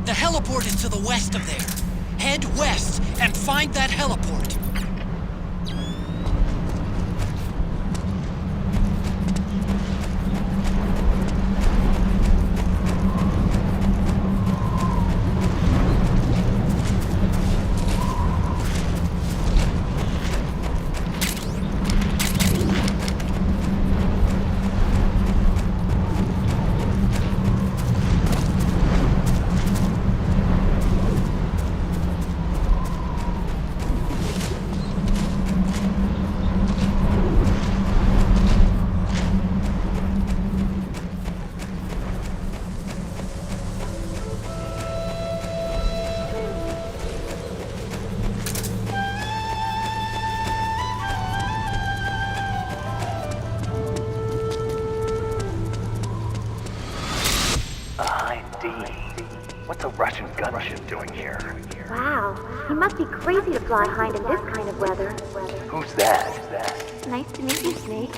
The heliport is to the west of there. Head west and find that heliport. What's a Russian gunship doing here? Wow, he must be crazy to fly high in this kind of weather. Who's that? Nice to meet you, Snake.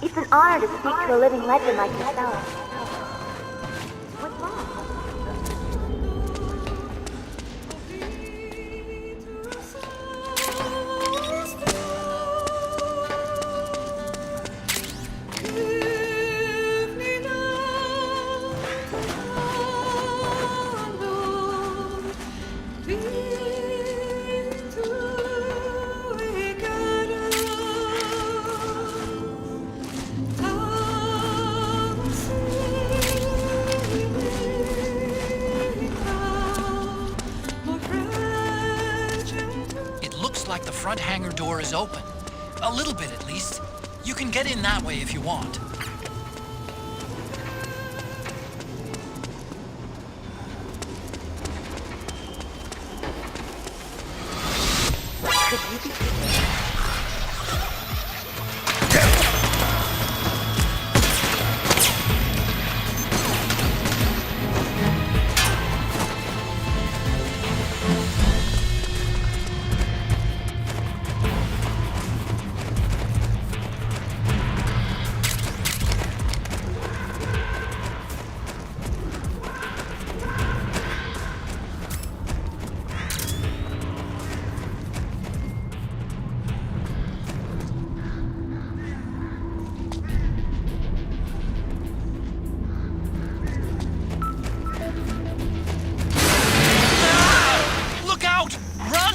It's an honor to speak to a living legend like yourself. What's wrong? Like the front hangar door is open. A little bit, at least. You can get in that way if you want.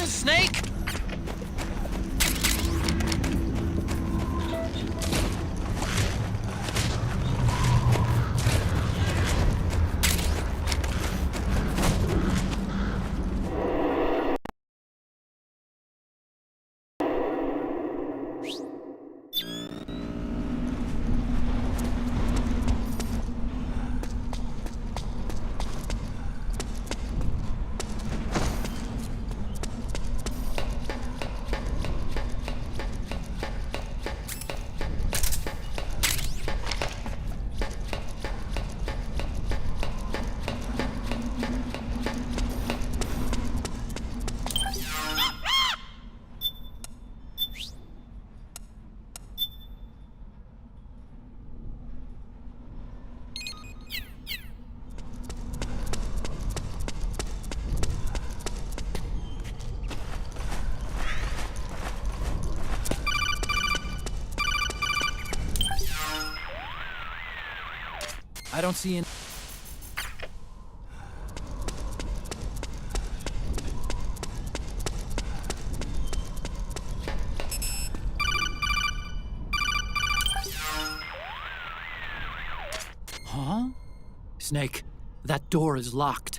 Snake! I don't see any... Huh? Snake, that door is locked.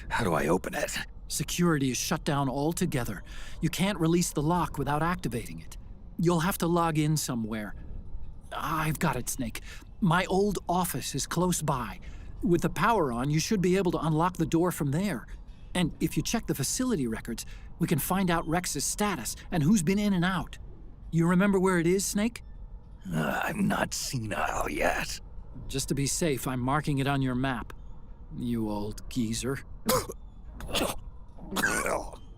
How do I open it? Security is shut down altogether. You can't release the lock without activating it. You'll have to log in somewhere. I've got it, Snake. My old office is close by. With the power on, you should be able to unlock the door from there. And if you check the facility records, we can find out Rex's status and who's been in and out. You remember where it is, Snake? I'm not senile yet. Just to be safe, I'm marking it on your map. You old geezer.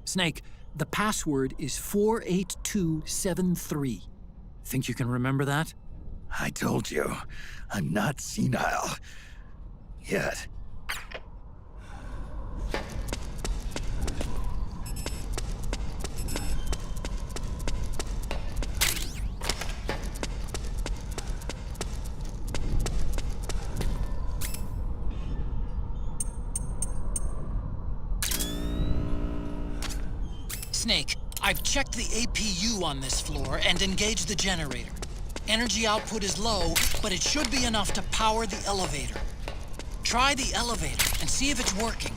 Snake, the password is 48273. Think you can remember that? I told you, I'm not senile yet. Snake, I've checked the APU on this floor and engaged the generator. Energy output is low, but it should be enough to power the elevator. Try the elevator and see if it's working.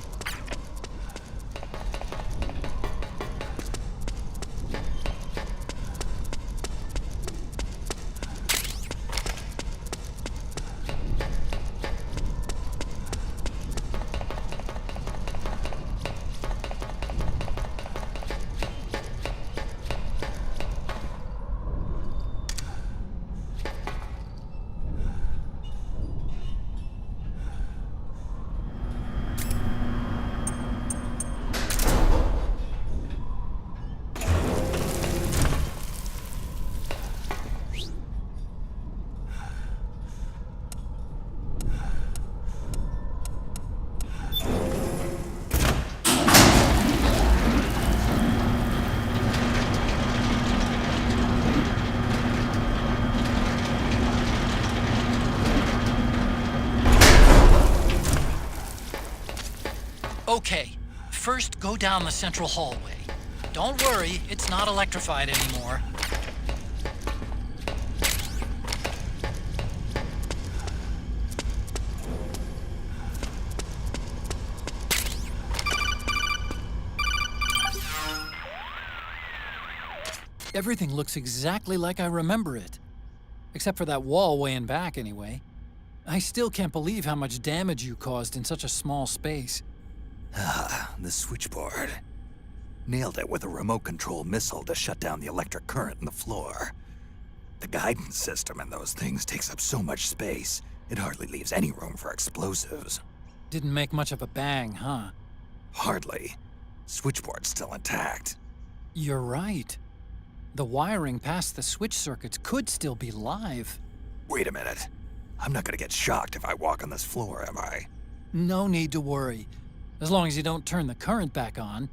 Okay, first go down the central hallway. Don't worry, it's not electrified anymore. Everything looks exactly like I remember it. Except for that wall way in back, anyway. I still can't believe how much damage you caused in such a small space. Ah, the switchboard. Nailed it with a remote control missile to shut down the electric current in the floor. The guidance system in those things takes up so much space, it hardly leaves any room for explosives. Didn't make much of a bang, huh? Hardly. Switchboard's still intact. You're right. The wiring past the switch circuits could still be live. Wait a minute. I'm not gonna get shocked if I walk on this floor, am I? No need to worry. As long as you don't turn the current back on.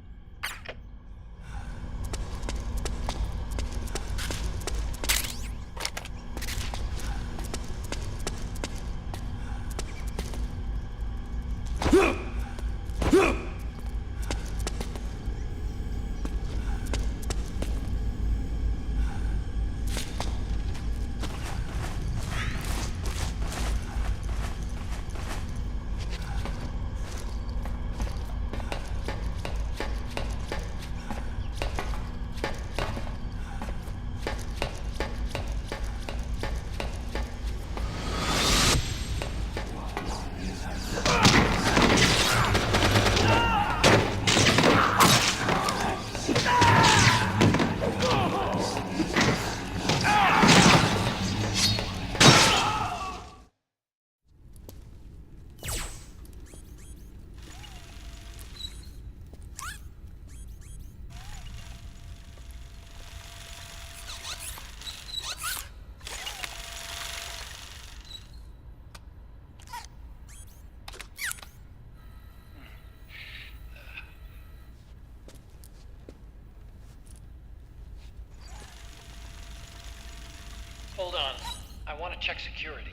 Hold on. I want to check security.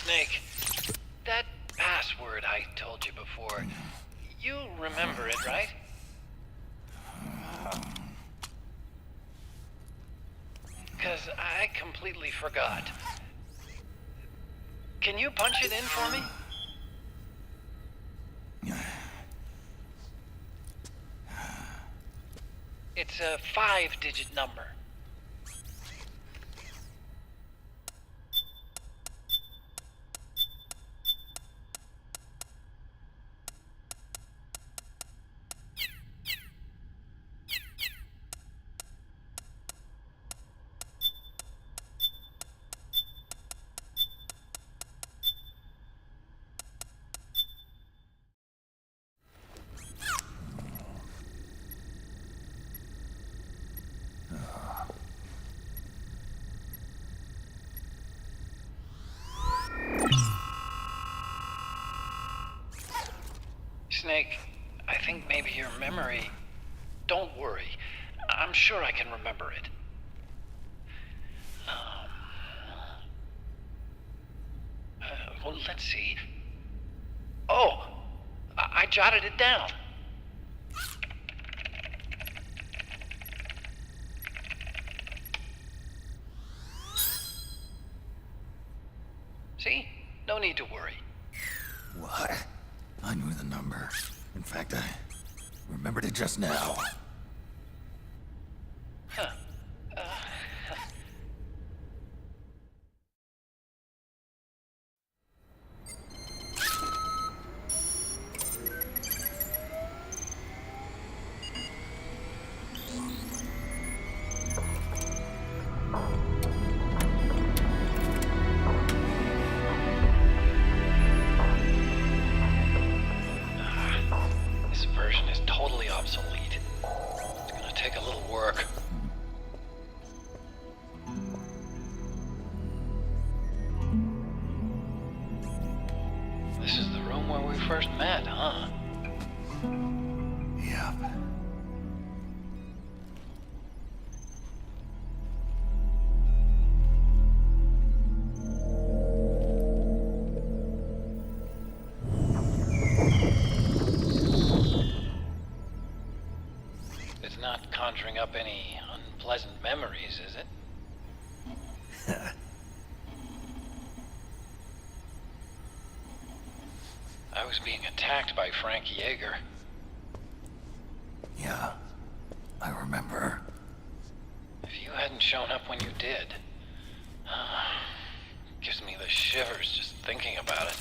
Snake, that password I told you before, you remember it, right? Because I completely forgot. Can you punch it in for me? It's a 5-digit number. Snake, I think maybe your memory... Don't worry. I'm sure I can remember it. Well, let's see. Oh! I jotted it down. See? No need to worry. What? I knew the number. In fact, I remembered it just now. Huh. first met, huh? Yep. It's not conjuring up any unpleasant memories, is it? I was being attacked by Frank Yeager. Yeah, I remember. If you hadn't shown up when you did, gives me the shivers just thinking about it.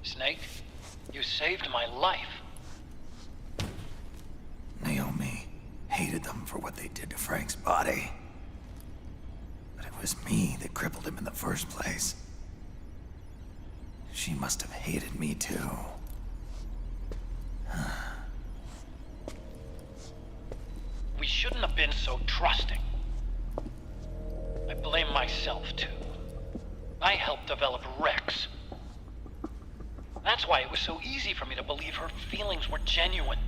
Snake, you saved my life. Naomi hated them for what they did to Frank's body. But it was me that crippled him in the first place. She must have hated me too. We shouldn't have been so trusting. I blame myself too. I helped develop Rex. That's why it was so easy for me to believe her feelings were genuine.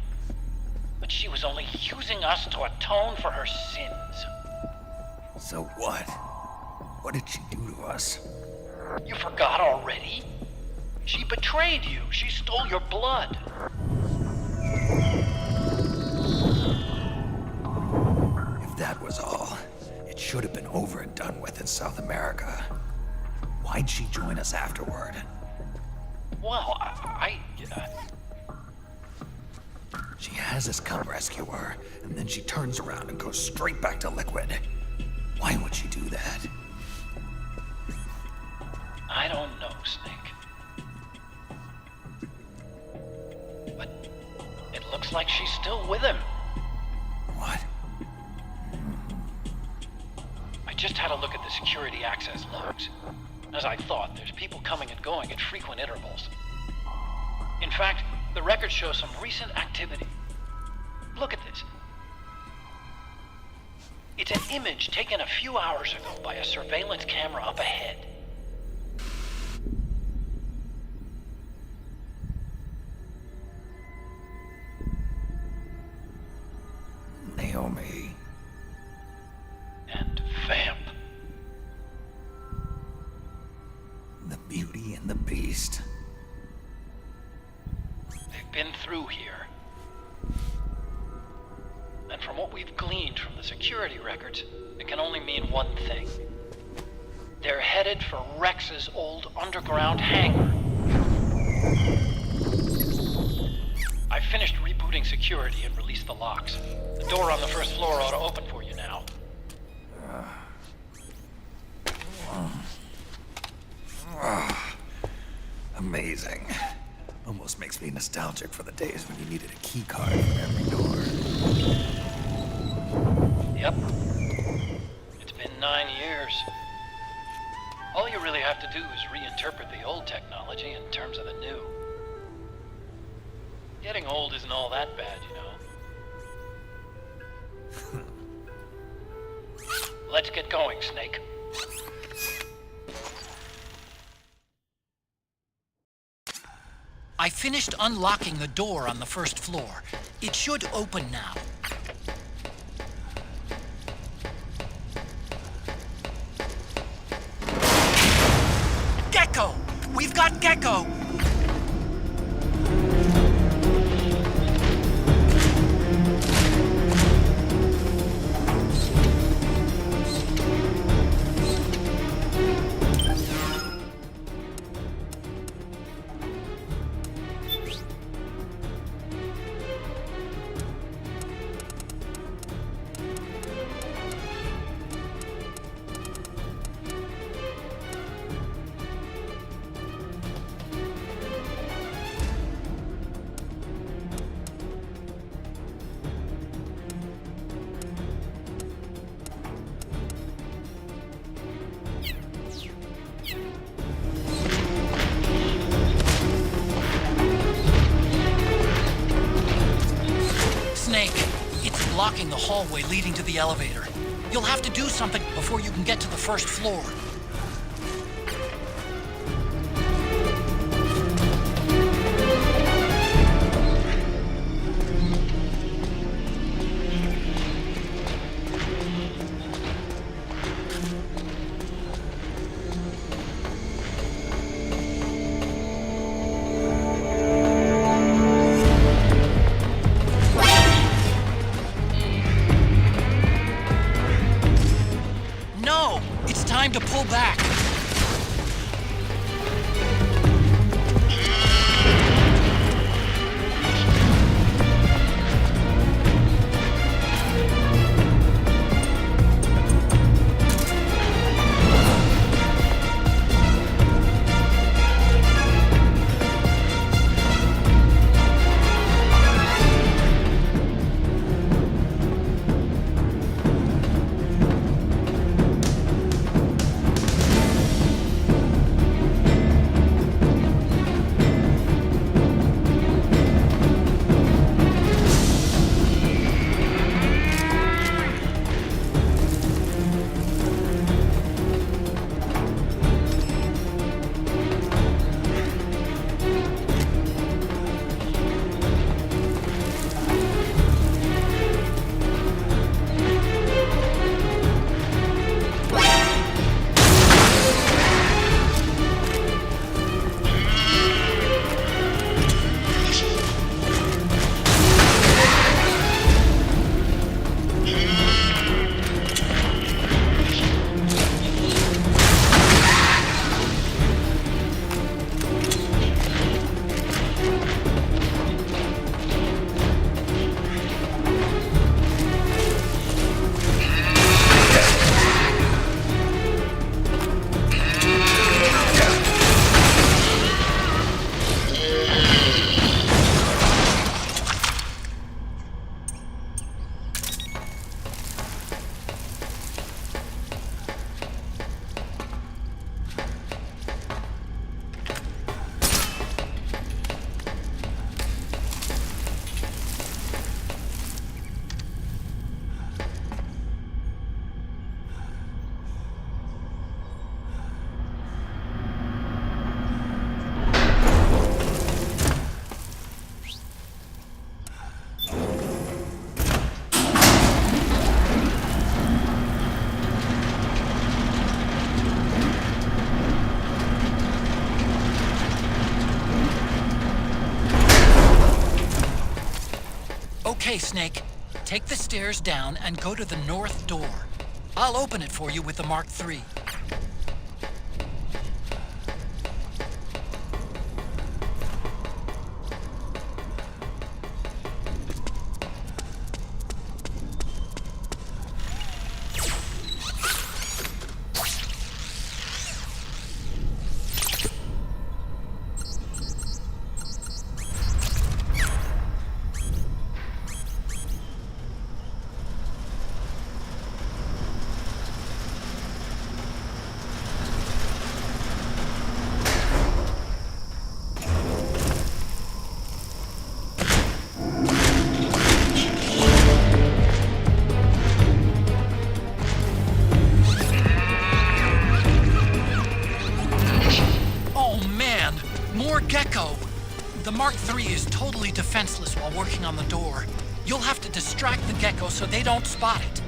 But she was only using us to atone for her sins. So what? What did she do to us? You forgot already? She betrayed you. She stole your blood. If that was all, it should have been over and done with in South America. Why'd she join us afterward? Well, She has us come rescue her, and then she turns around and goes straight back to Liquid. Why would she do that? I don't know, Snake. But it looks like she's still with him. What? I just had a look at the security access logs. As I thought, there's people coming and going at frequent intervals. In fact, the record shows some recent activity. Look at this. It's an image taken a few hours ago by a surveillance camera up ahead. Naomi. And Vamp. The Beauty and the Beast. They've been through here. And from what we've gleaned from the security records, it can only mean one thing. They're headed for Rex's old underground hangar. I finished rebooting security and released the locks. The door on the first floor ought to open for you now. Amazing. Almost makes me nostalgic for the days when you needed a key card for every door. Yep. It's been 9 years. All you really have to do is reinterpret the old technology in terms of the new. Getting old isn't all that bad, you know. Let's get going, Snake. I finished unlocking the door on the first floor. It should open now. Gecko! We've got Gecko! Blocking the hallway leading to the elevator. You'll have to do something before you can get to the first floor. time to pull back. Okay, Snake. Take the stairs down and go to the north door. I'll open it for you with the Mark III. Gecko! The Mark III is totally defenseless while working on the door. You'll have to distract the Gecko so they don't spot it.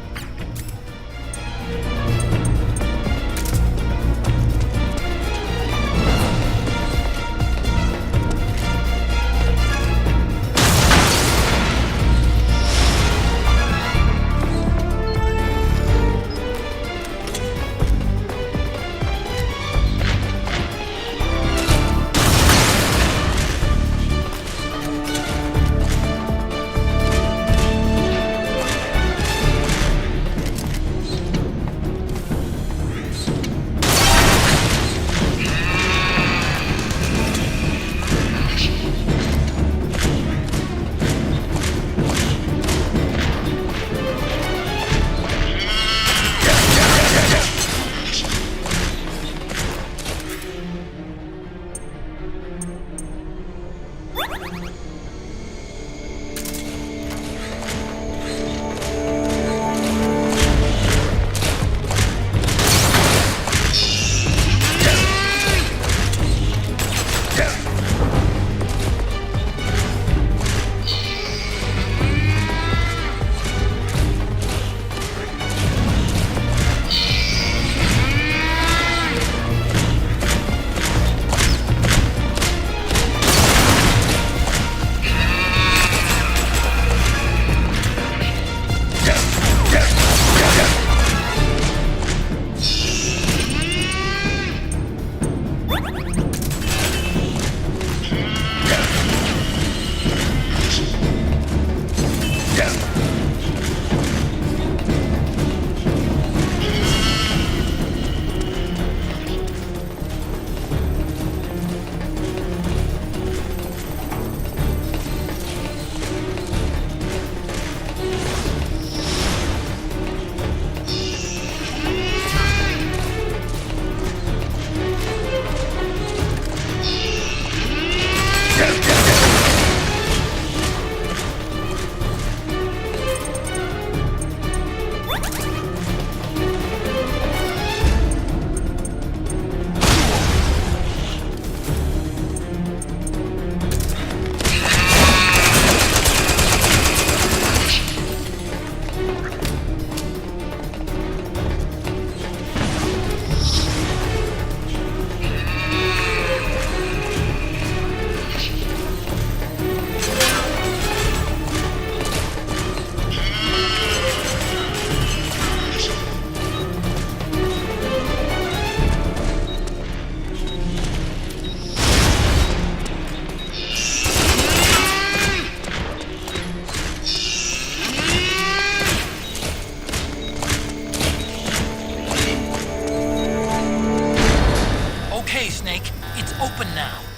open now.